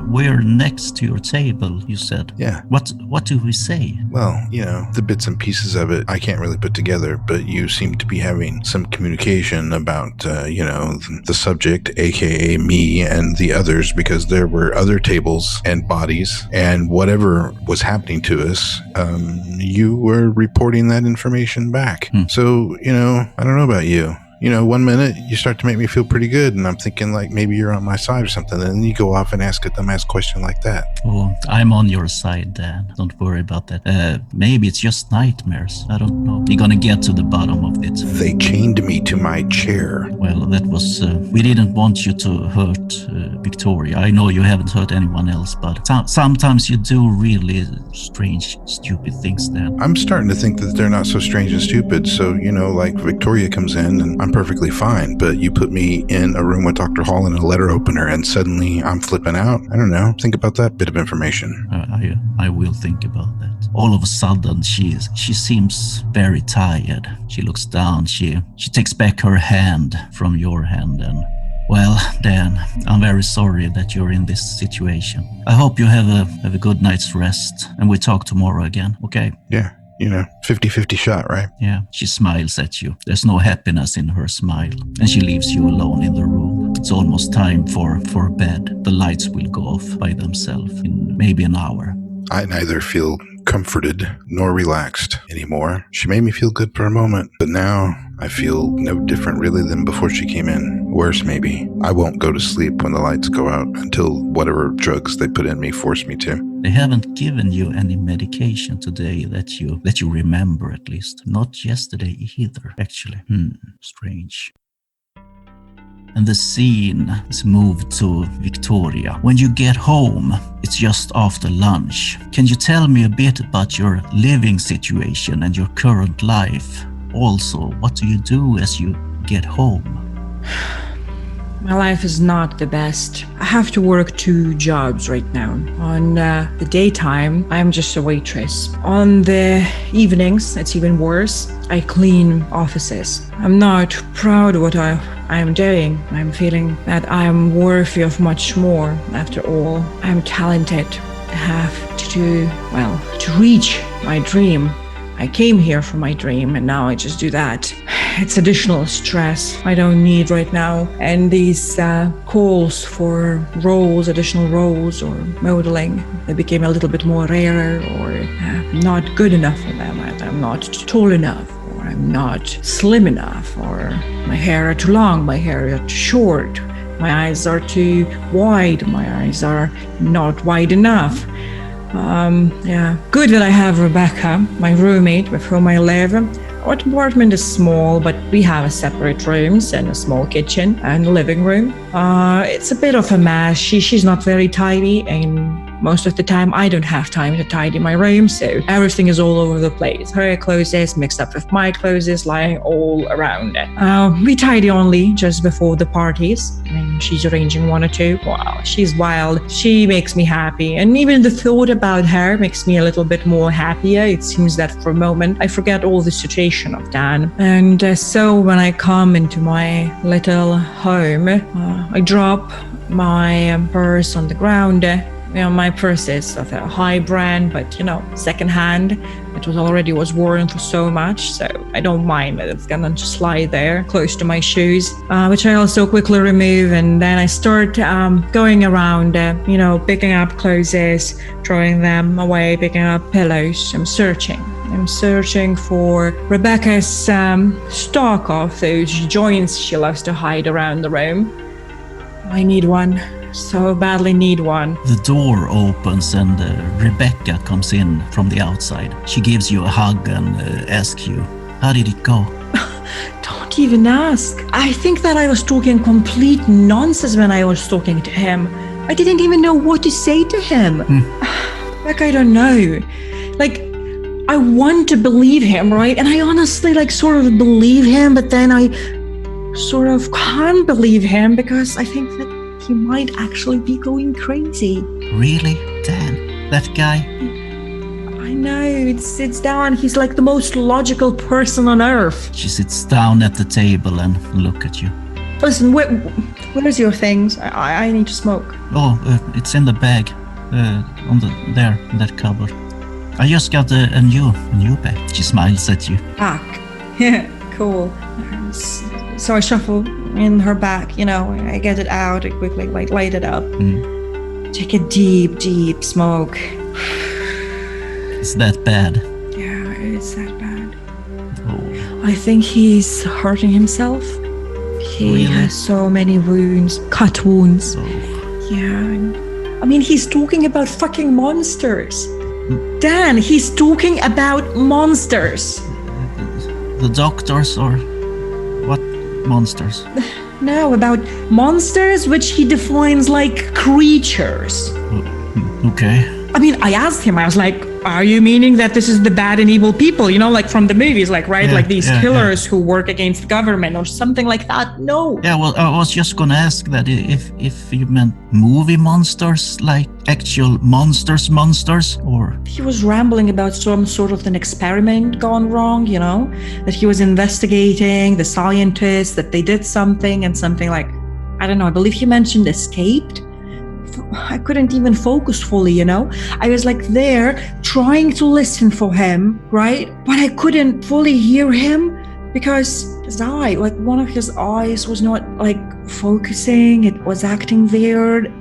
we're next to your table, you said. Yeah. What do we say? Well, the bits and pieces of it I can't really put together, but you seem to be having some communication about, the subject, aka me and the others, because there were other tables and bodies, and whatever was happening to us, you were reporting that information back. So, I don't know about you. 1 minute you start to make me feel pretty good, and I'm thinking like maybe you're on my side or something, and then you go off and ask a dumbass question like that. Oh, I'm on your side, Dan. Don't worry about that. Maybe it's just nightmares. I don't know. We're gonna get to the bottom of it. They chained me to my chair. Well, that was... we didn't want you to hurt Victoria. I know you haven't hurt anyone else, but sometimes you do really strange, stupid things, Dan. I'm starting to think that they're not so strange and stupid. So, like Victoria comes in and I'm perfectly fine, but you put me in a room with Dr. Hall and a letter opener and suddenly I'm flipping out. I don't know. Think about that bit of information. I will think about that. All of a sudden, she seems very tired. She looks down. She takes back her hand from your hand and... Well, Dan, I'm very sorry that you're in this situation. I hope you have a good night's rest and we talk tomorrow again, okay? Yeah. 50-50 shot, right? Yeah, she smiles at you. There's no happiness in her smile. And she leaves you alone in the room. It's almost time for bed. The lights will go off by themselves in maybe an hour. I neither feel comforted nor relaxed anymore. She made me feel good for a moment, but now I feel no different really than before she came in. Worse, maybe. I won't go to sleep when the lights go out until whatever drugs they put in me force me to. They haven't given you any medication today that you remember, at least. Not yesterday either, actually. Strange. And the scene is moved to Victoria. When you get home, it's just after lunch. Can you tell me a bit about your living situation and your current life? Also, what do you do as you get home? My life is not the best. I have to work 2 jobs right now. On the daytime, I'm just a waitress. On the evenings, it's even worse. I clean offices. I'm not proud of what I am doing. I'm feeling that I'm worthy of much more. After all, I'm talented. I have to reach my dream. I came here for my dream and now I just do that. it's additional stress I don't need right now. And these calls for additional roles or modeling, they became a little bit more rarer, or not good enough for them. I'm not tall enough, or I'm not slim enough, or my hair are too long, my hair are too short, my eyes are too wide, my eyes are not wide enough. Good that I have Rebecca, my roommate with whom I live. Our apartment is small, but we have separate rooms and a small kitchen and living room. It's a bit of a mess. She's not very tidy, and most of the time I don't have time to tidy my room, so everything is all over the place. Her clothes is mixed up with my clothes lying all around. We tidy only just before the parties, and she's arranging one or two. Wow, she's wild. She makes me happy, and even the thought about her makes me a little bit more happier. It seems that for a moment I forget all the situation of Dan. And so when I come into my little home, I drop my purse on the ground. My purse is of a high brand, but secondhand. It was worn for so much, so I don't mind that it's gonna just lie there close to my shoes, which I also quickly remove. And then I start going around, picking up clothes, throwing them away, picking up pillows. I'm searching for Rebecca's stock of those joints she loves to hide around the room. I need one. So badly need one. The door opens and Rebecca comes in from the outside. She gives you a hug and asks you, how did it go? Don't even ask. I think that I was talking complete nonsense when I was talking to him. I didn't even know what to say to him. I don't know. I want to believe him, right? And I honestly sort of believe him, but then I sort of can't believe him because I think that he might actually be going crazy. Really? Dan? That guy? I know, it's Dan. He's the most logical person on earth. She sits down at the table and look at you. Listen, where's your things? I need to smoke. Oh, it's in the bag. In that cupboard. I just got a new bag. She smiles at you. Yeah, cool. So I shuffle in her back, I get it out, I quickly light it up. Take a deep smoke. Is that bad? Yeah, it's that bad. Oh. I think he's hurting himself. He Really? has so many wounds, cut wounds. Oh. Yeah. I mean, he's talking about fucking monsters. Dan, he's talking about monsters. The doctors or what monsters? No, about monsters, which he defines like creatures. Okay. I mean, I asked him, I was like, are you meaning that this is the bad and evil people, from the movies, right? Yeah, these killers who work against the government or something like that? No. Yeah, well, I was just gonna ask that if you meant movie monsters, like actual monsters, or... He was rambling about some sort of an experiment gone wrong, that he was investigating, the scientists, that they did something and something I don't know, I believe he mentioned escaped. I couldn't even focus fully, I was there trying to listen for him, right? But I couldn't fully hear him because his eye, one of his eyes was not focusing. It was acting weird.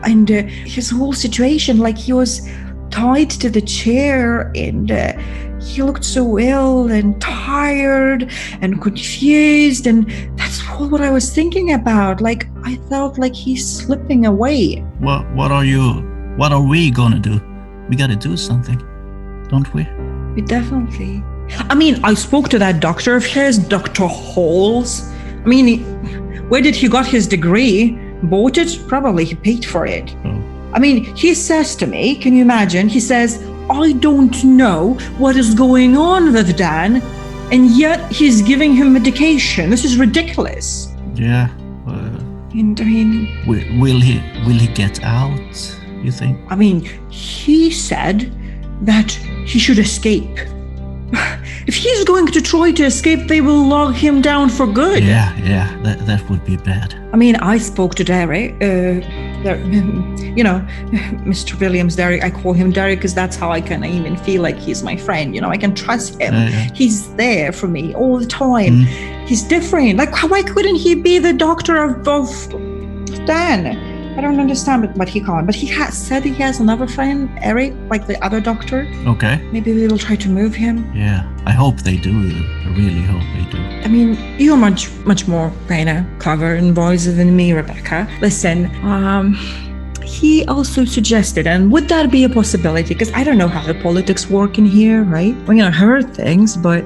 And his whole situation, he was tied to the chair and he looked so ill and tired and confused, and that's all what I was thinking about. I felt like he's slipping away. What are we gonna do? We gotta do something, don't we? We definitely. I mean, I spoke to that doctor of his, Dr. Halls. I mean, where did he got his degree? Bought it? Probably he paid for it. Oh. I mean, he says to me, can you imagine? He says, I don't know what is going on with Dan, and yet he's giving him medication. This is ridiculous. Yeah. And I mean, will he get out, you think? I mean, he said that he should escape. If he's going to try to escape, they will lock him down for good. Yeah, that would be bad. I mean, I spoke to Derek. Mr. Williams, Derek, I call him Derek because that's how I can even feel like he's my friend. I can trust him. He's there for me all the time. He's different. Like, why couldn't he be the doctor of Dan? I don't understand, but he can't. But he has said he has another friend, Eric, like the other doctor. Okay. Maybe we will try to move him. Yeah, I hope they do. I really hope they do. I mean, you're much more, clever and wiser than me, Rebecca. Listen, he also suggested, and would that be a possibility? Because I don't know how the politics work in here, right? I heard things, but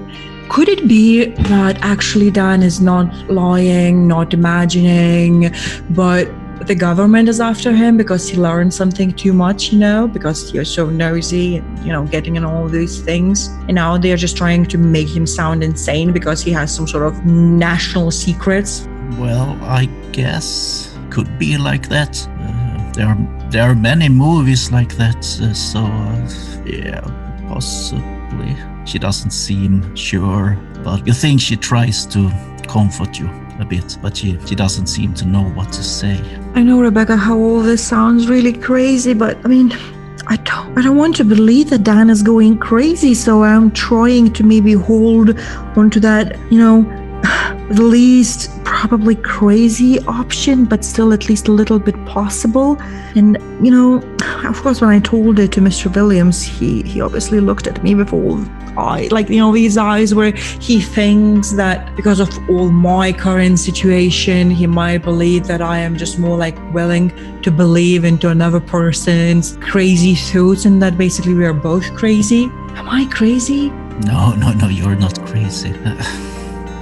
could it be that actually Dan is not lying, not imagining, but the government is after him because he learned something too much, because you're so nosy and, getting in all these things. And now they're just trying to make him sound insane because he has some sort of national secrets. Well, I guess could be like that. There are many movies like that, yeah, possibly. She doesn't seem sure, but you think she tries to comfort you a bit, but she doesn't seem to know what to say. I know, Rebecca, how all this sounds really crazy, but I don't want to believe that Dan is going crazy, so I'm trying to maybe hold onto that, the least probably crazy option, but still at least a little bit possible. And, of course, when I told it to Mr. Williams, he obviously looked at me with all these eyes where he thinks that because of all my current situation, he might believe that I am just more willing to believe into another person's crazy thoughts, and that basically we are both crazy. Am I crazy? No, you're not crazy.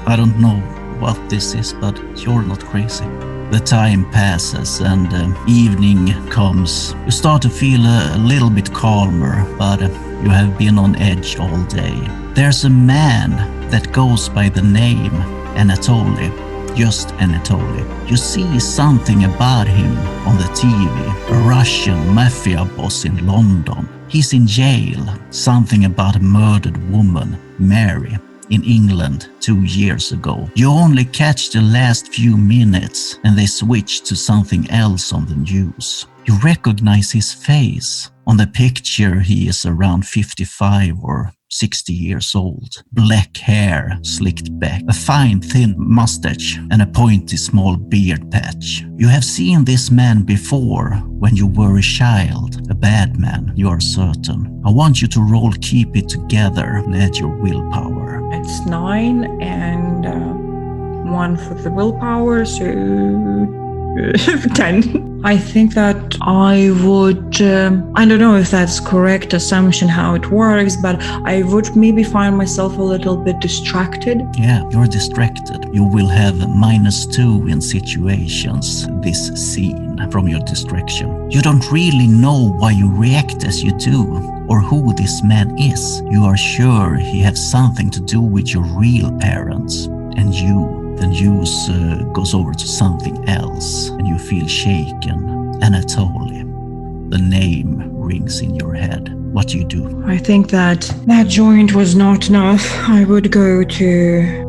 I don't know what this is, but you're not crazy. The time passes and evening comes. You start to feel a little bit calmer, but you have been on edge all day. There's a man that goes by the name Anatoly, just Anatoly. You see something about him on the TV, a Russian mafia boss in London. He's in jail, something about a murdered woman, Mary, in England 2 years ago. You only catch the last few minutes and they switch to something else on the news. You recognize his face. On the picture, he is around 55 or 60 years old. Black hair slicked back, a fine thin mustache and a pointy small beard patch. You have seen this man before when you were a child, a bad man, you are certain. I want you to roll Keep It Together and add your willpower. It's 9 and 1 for the willpower, so 10. I think that I would, I don't know if that's correct assumption how it works, but I would maybe find myself a little bit distracted. Yeah, you're distracted. You will have -2 in situations this scene from your distraction. You don't really know why you react as you do or who this man is. You are sure he has something to do with your real parents and you. The news goes over to something else and you feel shaken. Anatoly. The name rings in your head. What do you do? I think that joint was not enough. I would go to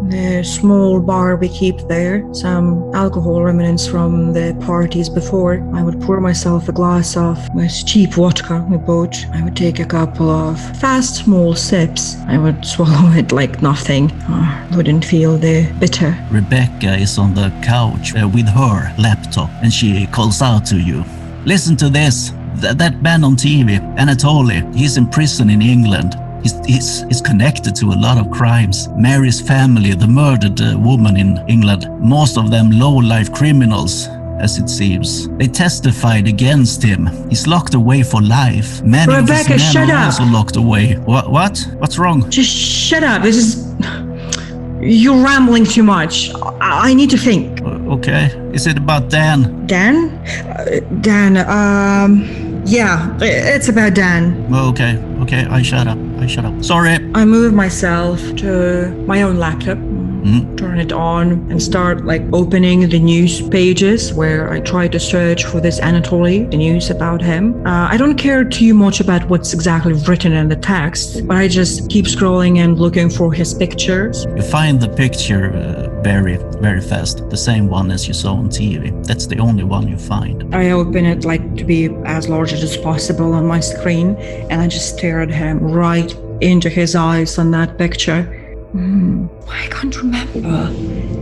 the small bar we keep there, some alcohol remnants from the parties before. I would pour myself a glass of this cheap vodka we bought. I would take a couple of fast small sips. I would swallow it like nothing. Wouldn't feel the bitter. Rebecca is on the couch with her laptop and she calls out to you. Listen to this. That man on TV, Anatoly, he's in prison in England. He's connected to a lot of crimes. Mary's family, the murdered woman in England, most of them low-life criminals, as it seems. They testified against him. He's locked away for life. Many Rebecca, of his men shut are up. also locked away. What? What's wrong? Just shut up. You're rambling too much. I need to think. Okay. Is it about Dan? Dan? Yeah, it's about Dan. Okay. I shut up. Sorry. I moved myself to my own laptop, turn it on and start like opening the news pages where I try to search for this Anatoly, the news about him. I don't care too much about what's exactly written in the text, but I just keep scrolling and looking for his pictures. You find the picture very, very fast, the same one as you saw on TV. That's the only one you find. I open it like to be as large as possible on my screen, and I just stare at him right into his eyes on that picture. I can't remember.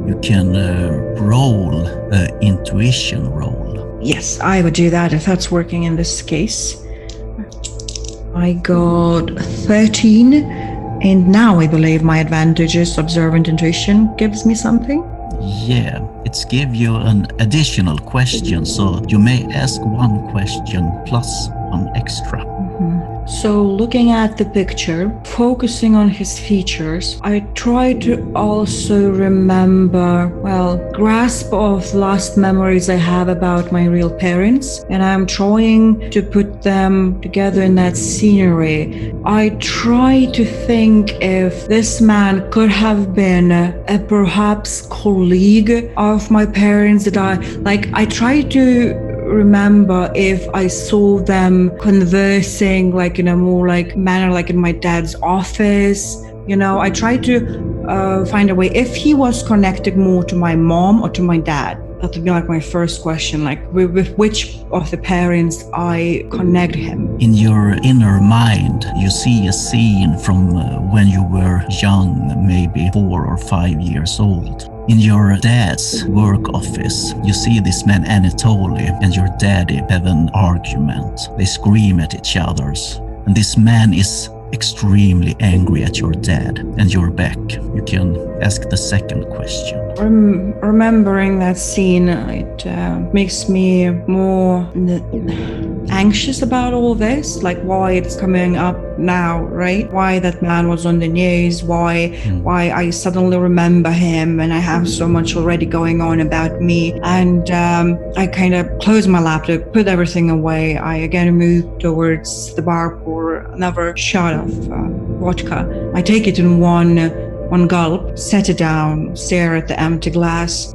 You can roll an intuition roll. Yes, I would do that if that's working in this case. I got 13, and now I believe my advantage is observant intuition gives me something. Yeah, it's give you an additional question, so you may ask one question plus one extra. So looking at the picture, focusing on his features, I try to also remember, grasp of last memories I have about my real parents, and I'm trying to put them together in that scenery. I try to think if this man could have been a perhaps colleague of my parents that I try to remember if I saw them conversing like in a more like manner like in my dad's office. I try to find a way if he was connected more to my mom or to my dad. That would be like my first question, like with which of the parents I connect him. In your inner mind, you see a scene from when you were young, maybe 4 or 5 years old. In your dad's work office, you see this man Anatoly and your daddy have an argument. They scream at each other, and this man is extremely angry at your dad, and you're back. You can ask the second question. Remembering that scene, it makes me more anxious about all this, like why it's coming up now, right? Why that man was on the news, why I suddenly remember him, and I have so much already going on about me. And I kind of close my laptop, put everything away. I again move towards the bar, pour another shot of vodka. I take it in one gulp, set it down, stare at the empty glass.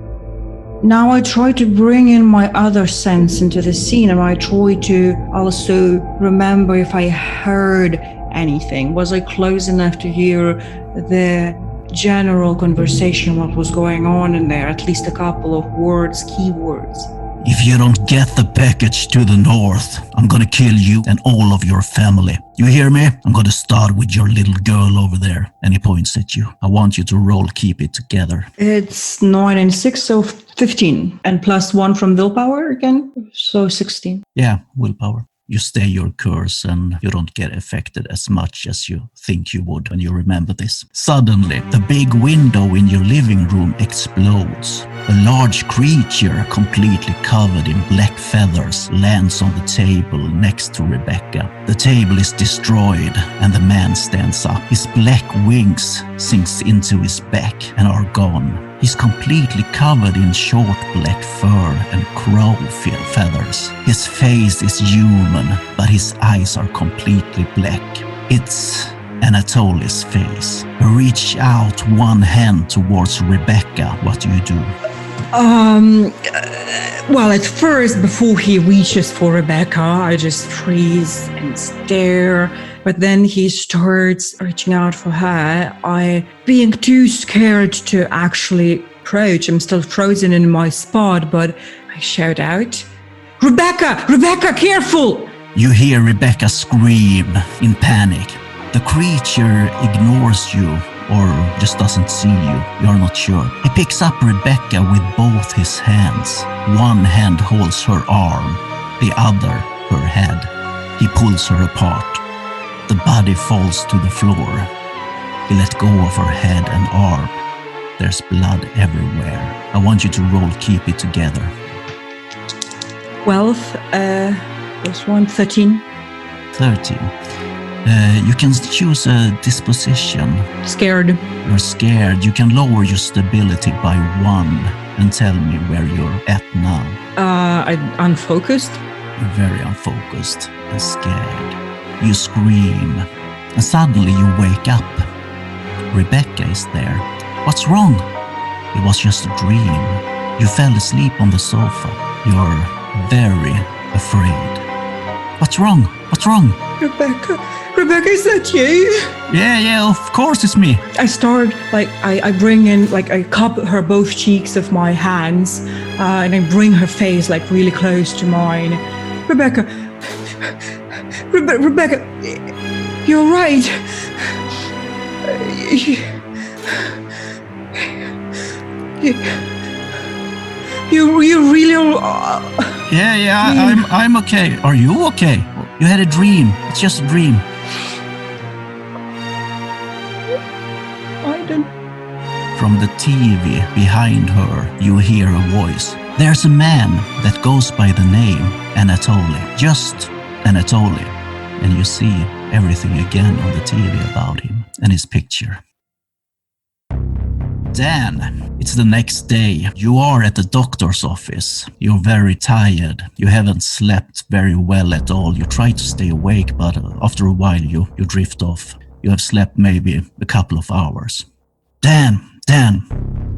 Now I try to bring in my other sense into the scene, and I try to also remember if I heard anything. Was I close enough to hear the general conversation, what was going on in there, at least a couple of words, key words? If you don't get the package to the north, I'm gonna kill you and all of your family. You hear me? I'm gonna start with your little girl over there. And he points at you. I want you to roll keep it together. It's 9 and 6, so 15. And plus 1 from willpower again, so 16. Yeah, willpower. You stay your course and you don't get affected as much as you think you would when you remember this. Suddenly, the big window in your living room explodes. A large creature, completely covered in black feathers, lands on the table next to Rebecca. The table is destroyed and the man stands up. His black wings sinks into his back and are gone. He's completely covered in short black fur and crow feathers. His face is human, but his eyes are completely black. It's Anatoly's face. Reach out one hand towards Rebecca. What do you do? Well, at first, before he reaches for Rebecca, I just freeze and stare. But then he starts reaching out for her. I, being too scared to actually approach, I'm still frozen in my spot, but I shout out, Rebecca! Rebecca, careful! You hear Rebecca scream in panic. The creature ignores you or just doesn't see you. You're not sure. He picks up Rebecca with both his hands. One hand holds her arm, the other her head. He pulls her apart. The body falls to the floor. He let go of her head and arm. There's blood everywhere. I want you to roll keep it together. 12, plus 1, 13. 13. You can choose a disposition. Scared. You're scared. You can lower your stability by 1 and tell me where you're at now. I'm unfocused. You're very unfocused and scared. You scream, and suddenly you wake up. Rebecca is there. What's wrong? It was just a dream. You fell asleep on the sofa. You're very afraid. What's wrong? What's wrong? Rebecca, is that you? Yeah, of course it's me. I start, I bring in, I cup her both cheeks of my hands, and I bring her face, really close to mine. Rebecca, you're right. You really are. Yeah, I'm okay. Are you okay? You had a dream. It's just a dream. I don't. From the TV behind her, you hear a voice. There's a man that goes by the name Anatoly. Just Anatoly. And you see everything again on the TV about him and his picture. Dan, it's the next day. You are at the doctor's office. You're very tired. You haven't slept very well at all. You try to stay awake, but after a while you drift off. You have slept maybe a couple of hours. Dan,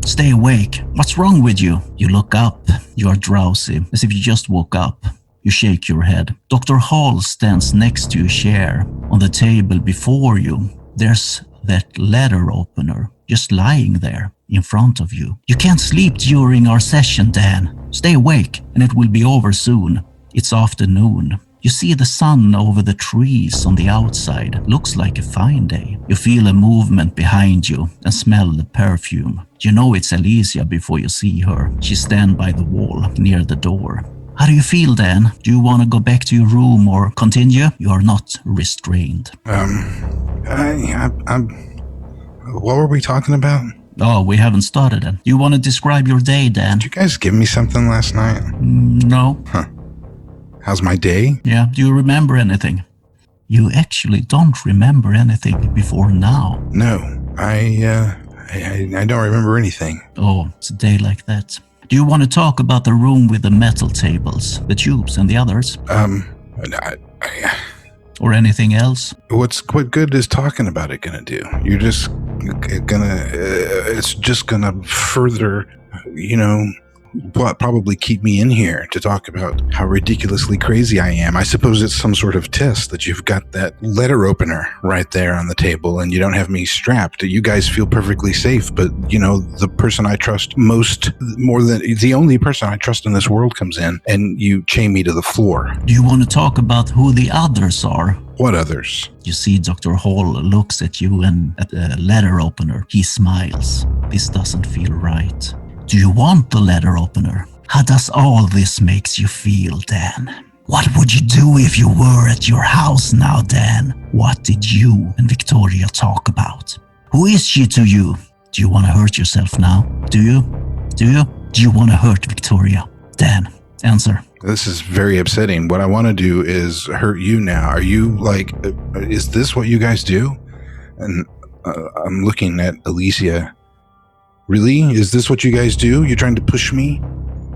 stay awake. What's wrong with you? You look up. You are drowsy, as if you just woke up. You shake your head. Dr. Hall stands next to your chair. On the table before you, there's that letter opener just lying there in front of you. You can't sleep during our session, Dan. Stay awake and it will be over soon. It's afternoon. You see the sun over the trees on the outside. Looks like a fine day. You feel a movement behind you and smell the perfume. You know it's Alicia before you see her. She stands by the wall near the door. How do you feel, Dan? Do you want to go back to your room or continue? You are not restrained. What were we talking about? Oh, we haven't started then. You want to describe your day, Dan? Did you guys give me something last night? No. Huh. How's my day? Yeah, do you remember anything? You actually don't remember anything before now. No, I don't remember anything. Oh, it's a day like that. Do you want to talk about the room with the metal tables, the tubes and the others? Or anything else? What good is talking about it gonna do? You're just gonna, it's just gonna further, probably keep me in here to talk about how ridiculously crazy I am. I suppose it's some sort of test that you've got that letter opener right there on the table and you don't have me strapped. You guys feel perfectly safe, but the person I trust more than the only person I trust in this world comes in and you chain me to the floor. Do you want to talk about who the others are? What others? You see Dr. Hall looks at you and at the letter opener. He smiles. This doesn't feel right. Do you want the letter opener? How does all this makes you feel, Dan? What would you do if you were at your house now, Dan? What did you and Victoria talk about? Who is she to you? Do you want to hurt yourself now? Do you? Do you want to hurt Victoria? Dan, answer. This is very upsetting. What I want to do is hurt you now. Are you is this what you guys do? And I'm looking at Alicia. Really? Is this what you guys do? You're trying to push me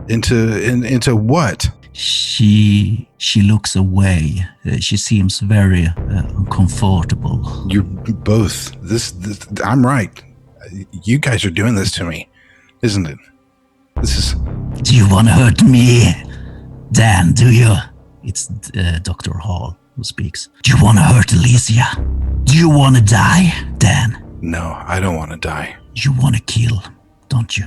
into what? She looks away. She seems very uncomfortable. You're both. This I'm right. You guys are doing this to me, isn't it? This is. Do you want to hurt me, Dan? Do you? It's Dr. Hall who speaks. Do you want to hurt Alicia? Do you want to die, Dan? No, I don't want to die. You want to kill, don't you?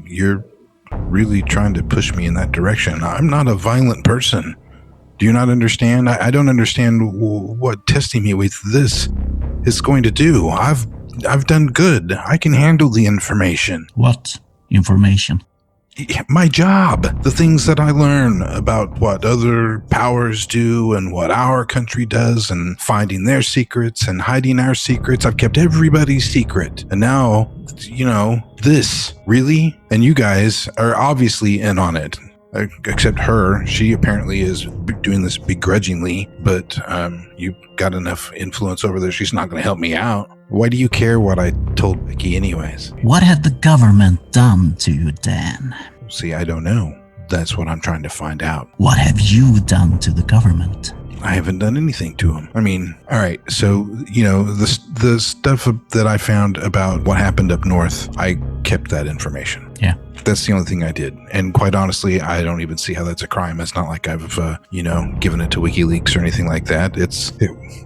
You're really trying to push me in that direction. I'm not a violent person. Do you not understand? I don't understand what testing me with this is going to do. I've done good. I can handle the information. What information? My job, the things that I learn about what other powers do and what our country does and finding their secrets and hiding our secrets. I've kept everybody's secret. And now, this, really? And you guys are obviously in on it. Except her. She apparently is doing this begrudgingly, but you've got enough influence over there. She's not going to help me out. Why do you care what I told Vicki anyways? What had the government done to you, Dan? See, I don't know. That's what I'm trying to find out. What have you done to the government? I haven't done anything to him. I mean, all right, so, the stuff that I found about what happened up north, I kept that information. Yeah. That's the only thing I did. And quite honestly, I don't even see how that's a crime. It's not like I've, given it to WikiLeaks or anything like that. It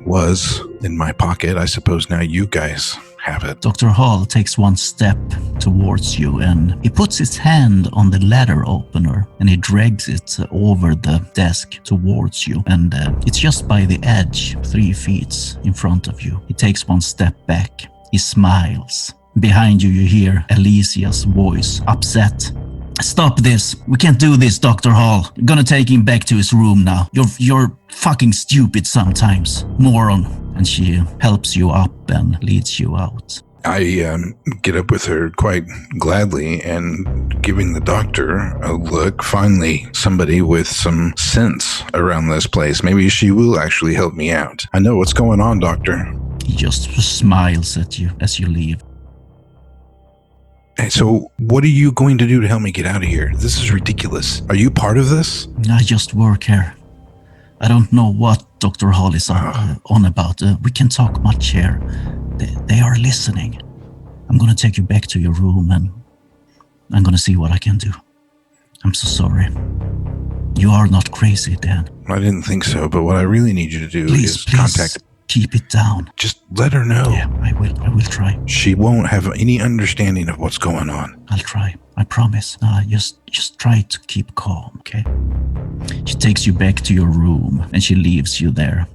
was in my pocket. I suppose now you guys have it. Dr. Hall takes one step towards you and he puts his hand on the letter opener and he drags it over the desk towards you. And it's just by the edge, 3 feet in front of you. He takes one step back. He smiles. Behind you, you hear Alicia's voice, upset. Stop this. We can't do this, Dr. Hall. You're gonna take him back to his room now. You're fucking stupid sometimes, moron. And she helps you up and leads you out. I get up with her quite gladly and giving the doctor a look. Finally, somebody with some sense around this place. Maybe she will actually help me out. I know what's going on, doctor. He just smiles at you as you leave. Hey, so what are you going to do to help me get out of here? This is ridiculous. Are you part of this? I just work here. I don't know what Dr. Hall is on about. We can talk much here. They are listening. I'm going to take you back to your room and I'm going to see what I can do. I'm so sorry. You are not crazy, Dan. I didn't think so, but what I really need you to do is contact... Keep it down. Just let her know. Yeah, I will try. She won't have any understanding of what's going on. I'll try. I promise. Just try to keep calm, okay? She takes you back to your room and she leaves you there.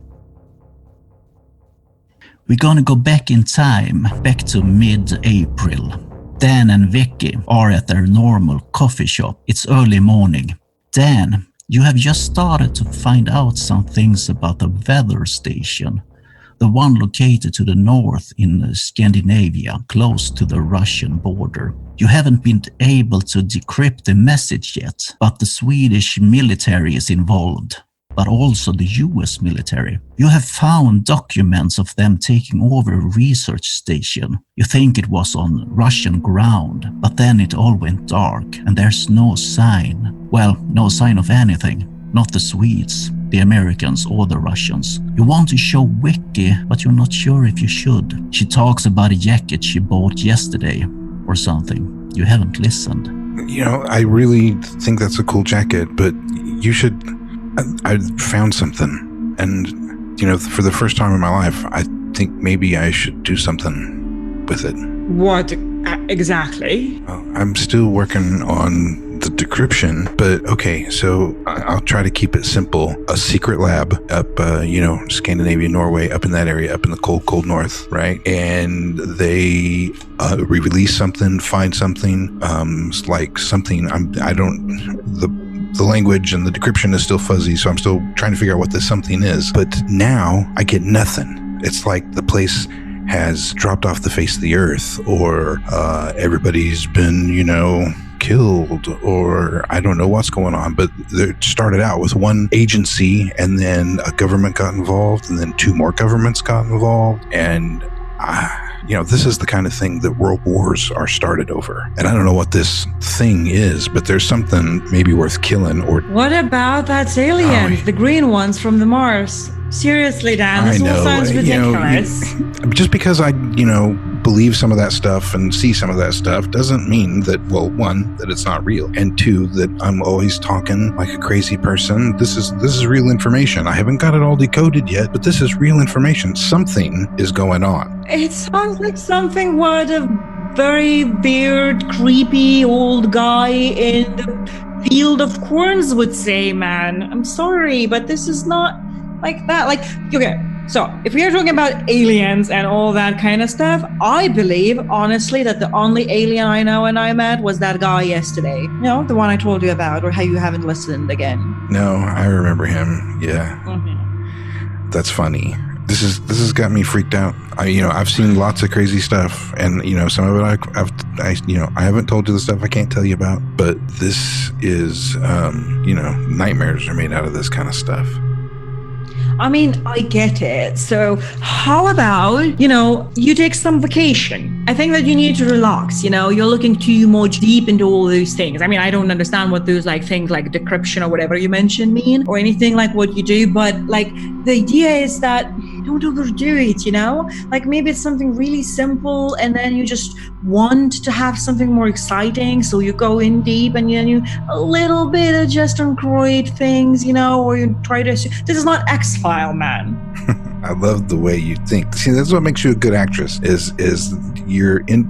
We're gonna go back in time, back to mid-April. Dan and Vicki are at their normal coffee shop. It's early morning. Dan, you have just started to find out some things about the weather station. The one located to the north in Scandinavia, close to the Russian border. You haven't been able to decrypt the message yet, but the Swedish military is involved, but also the US military. You have found documents of them taking over a research station. You think it was on Russian ground, but then it all went dark and there's no sign. Well, no sign of anything. Not the Swedes, the Americans or the Russians. You want to show Vicki, but you're not sure if you should. She talks about a jacket she bought yesterday or something. You haven't listened. I really think that's a cool jacket, but you should... I found something. And, for the first time in my life, I think maybe I should do something with it. What exactly? Well, I'm still working on the decryption, but okay, so I'll try to keep it simple. A secret lab up, Scandinavia, Norway, up in that area, up in the cold north, right? And they release something, find something, like something. The language and the decryption is still fuzzy, so I'm still trying to figure out what this something is. But now I get nothing. It's like the place has dropped off the face of the earth, or everybody's been, killed, or I don't know what's going on. But it started out with one agency, and then a government got involved, and then 2 more governments got involved, and this is the kind of thing that world wars are started over. And I don't know what this thing is, but there's something maybe worth killing. Or what about that alien, the green ones from the Mars? Seriously, Dan, this all sounds ridiculous. Just because I, believe some of that stuff and see some of that stuff doesn't mean that, well, 1, that it's not real, and 2, that I'm always talking like a crazy person. This is real information. I haven't got it all decoded yet, but this is real information. Something is going on. It sounds like something what a very weird, creepy old guy in the field of corns would say, man. I'm sorry, but this is not like that. Like, okay, so if we are talking about aliens and all that kind of stuff, I believe, honestly, that the only alien I know and I met was that guy yesterday. The one I told you about, or how you haven't listened again. No, I remember him. Yeah. Mm-hmm. That's funny. This has got me freaked out. I've seen lots of crazy stuff, and some of it I haven't told you the stuff I can't tell you about. But this is nightmares are made out of this kind of stuff. I mean, I get it. So how about, you take some vacation? I think that you need to relax, you're looking too much deep into all those things. I mean, I don't understand what those things like decryption or whatever you mentioned mean or anything like what you do, but the idea is that don't overdo it, maybe it's something really simple and then you just want to have something more exciting. So you go in deep and then you a little bit of just uncroyd things, or you try to, this is not X-File, man. I love the way you think. See, that's what makes you a good actress is you're in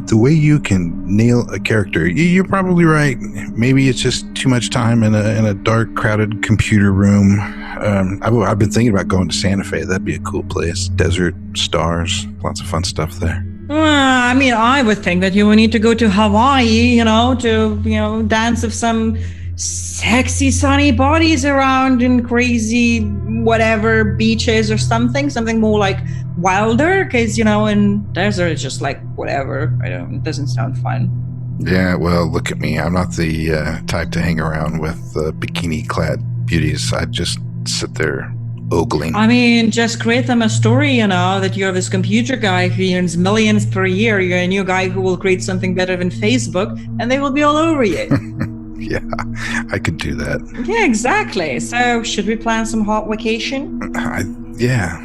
the way you can nail a character. You're probably right. Maybe it's just too much time in a dark, crowded computer room. I've been thinking about going to Santa Fe. That'd be a cool place. Desert, stars, lots of fun stuff there. I mean, I would think that you would need to go to Hawaii, to, dance with some sexy sunny bodies around in crazy whatever beaches or something more like wilder, because in desert it's just whatever. It doesn't sound fun. Yeah, well, look at me. I'm not the type to hang around with bikini clad beauties. I'd just sit there ogling. I mean, just create them a story, that you're this computer guy who earns millions per year. You're a new guy who will create something better than Facebook, and they will be all over you. Yeah, I could do that. Yeah, exactly. So should we plan some hot vacation? Yeah,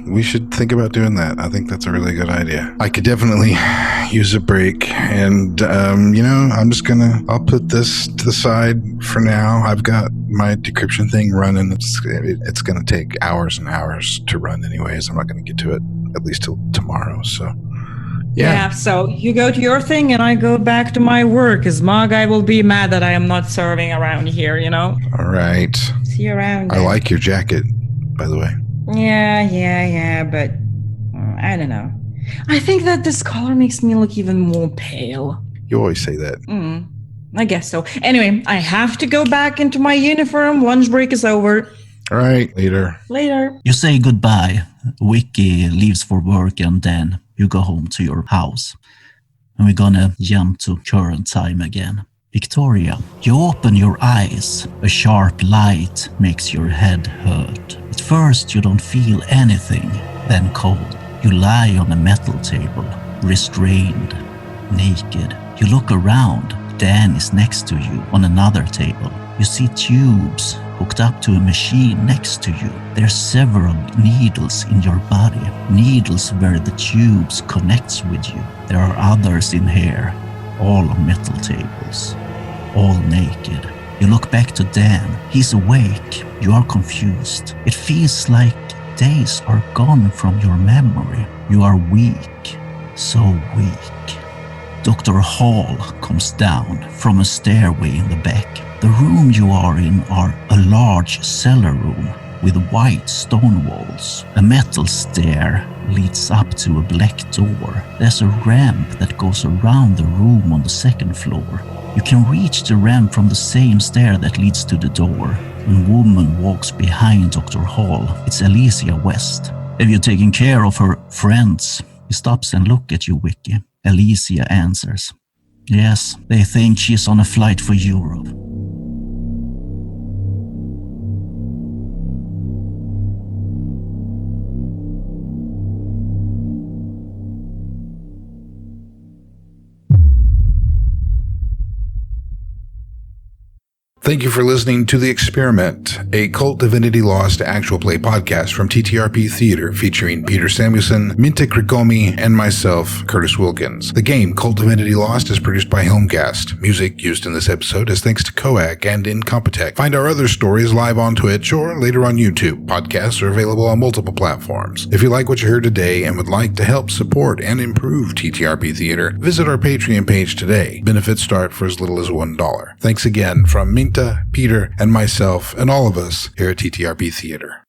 we should think about doing that. I think that's a really good idea. I could definitely use a break. And, I'll put this to the side for now. I've got my decryption thing running. It's going to take hours and hours to run anyways. I'm not going to get to it at least till tomorrow. So, yeah. So you go to your thing and I go back to my work, because my guy will be mad that I am not serving around here, All right. See you around. I like your jacket, by the way. Yeah, but I don't know. I think that this color makes me look even more pale. You always say that. I guess so. Anyway, I have to go back into my uniform. Lunch break is over. All right, later. You say goodbye. Vicki leaves for work and then you go home to your house. And we're gonna jump to current time again. Victoria, you open your eyes. A sharp light makes your head hurt. At first you don't feel anything, then cold. You lie on a metal table, restrained, naked. You look around. Dan is next to you on another table. You see tubes hooked up to a machine next to you. There's several needles in your body, needles where the tubes connects with you. There are others in here, all on metal tables, all naked. You look back to Dan. He's awake. You are confused. It feels like days are gone from your memory. You are weak, so weak. Dr. Hall comes down from a stairway in the back. The room you are in are a large cellar room with white stone walls. A metal stair leads up to a black door. There's a ramp that goes around the room on the second floor. You can reach the ramp from the same stair that leads to the door. A woman walks behind Dr. Hall. It's Alicia West. Have you taken care of her friends? He stops and looks at you, Vicki. Alicia answers. Yes, they think she's on a flight for Europe. Thank you for listening to The Experiment, a Cult Divinity Lost actual play podcast from TTRP Theater featuring Peter Samuelsson, Minta Krikomi, and myself, Curtis Wilkins. The game Cult Divinity Lost is produced by Helmcast. Music used in this episode is thanks to Koak and Incompetech. Find our other stories live on Twitch or later on YouTube. Podcasts are available on multiple platforms. If you like what you heard today and would like to help support and improve TTRP Theater, visit our Patreon page today. Benefits start for as little as $1. Thanks again from Minta, Peter, and myself, and all of us here at TTRP Theater.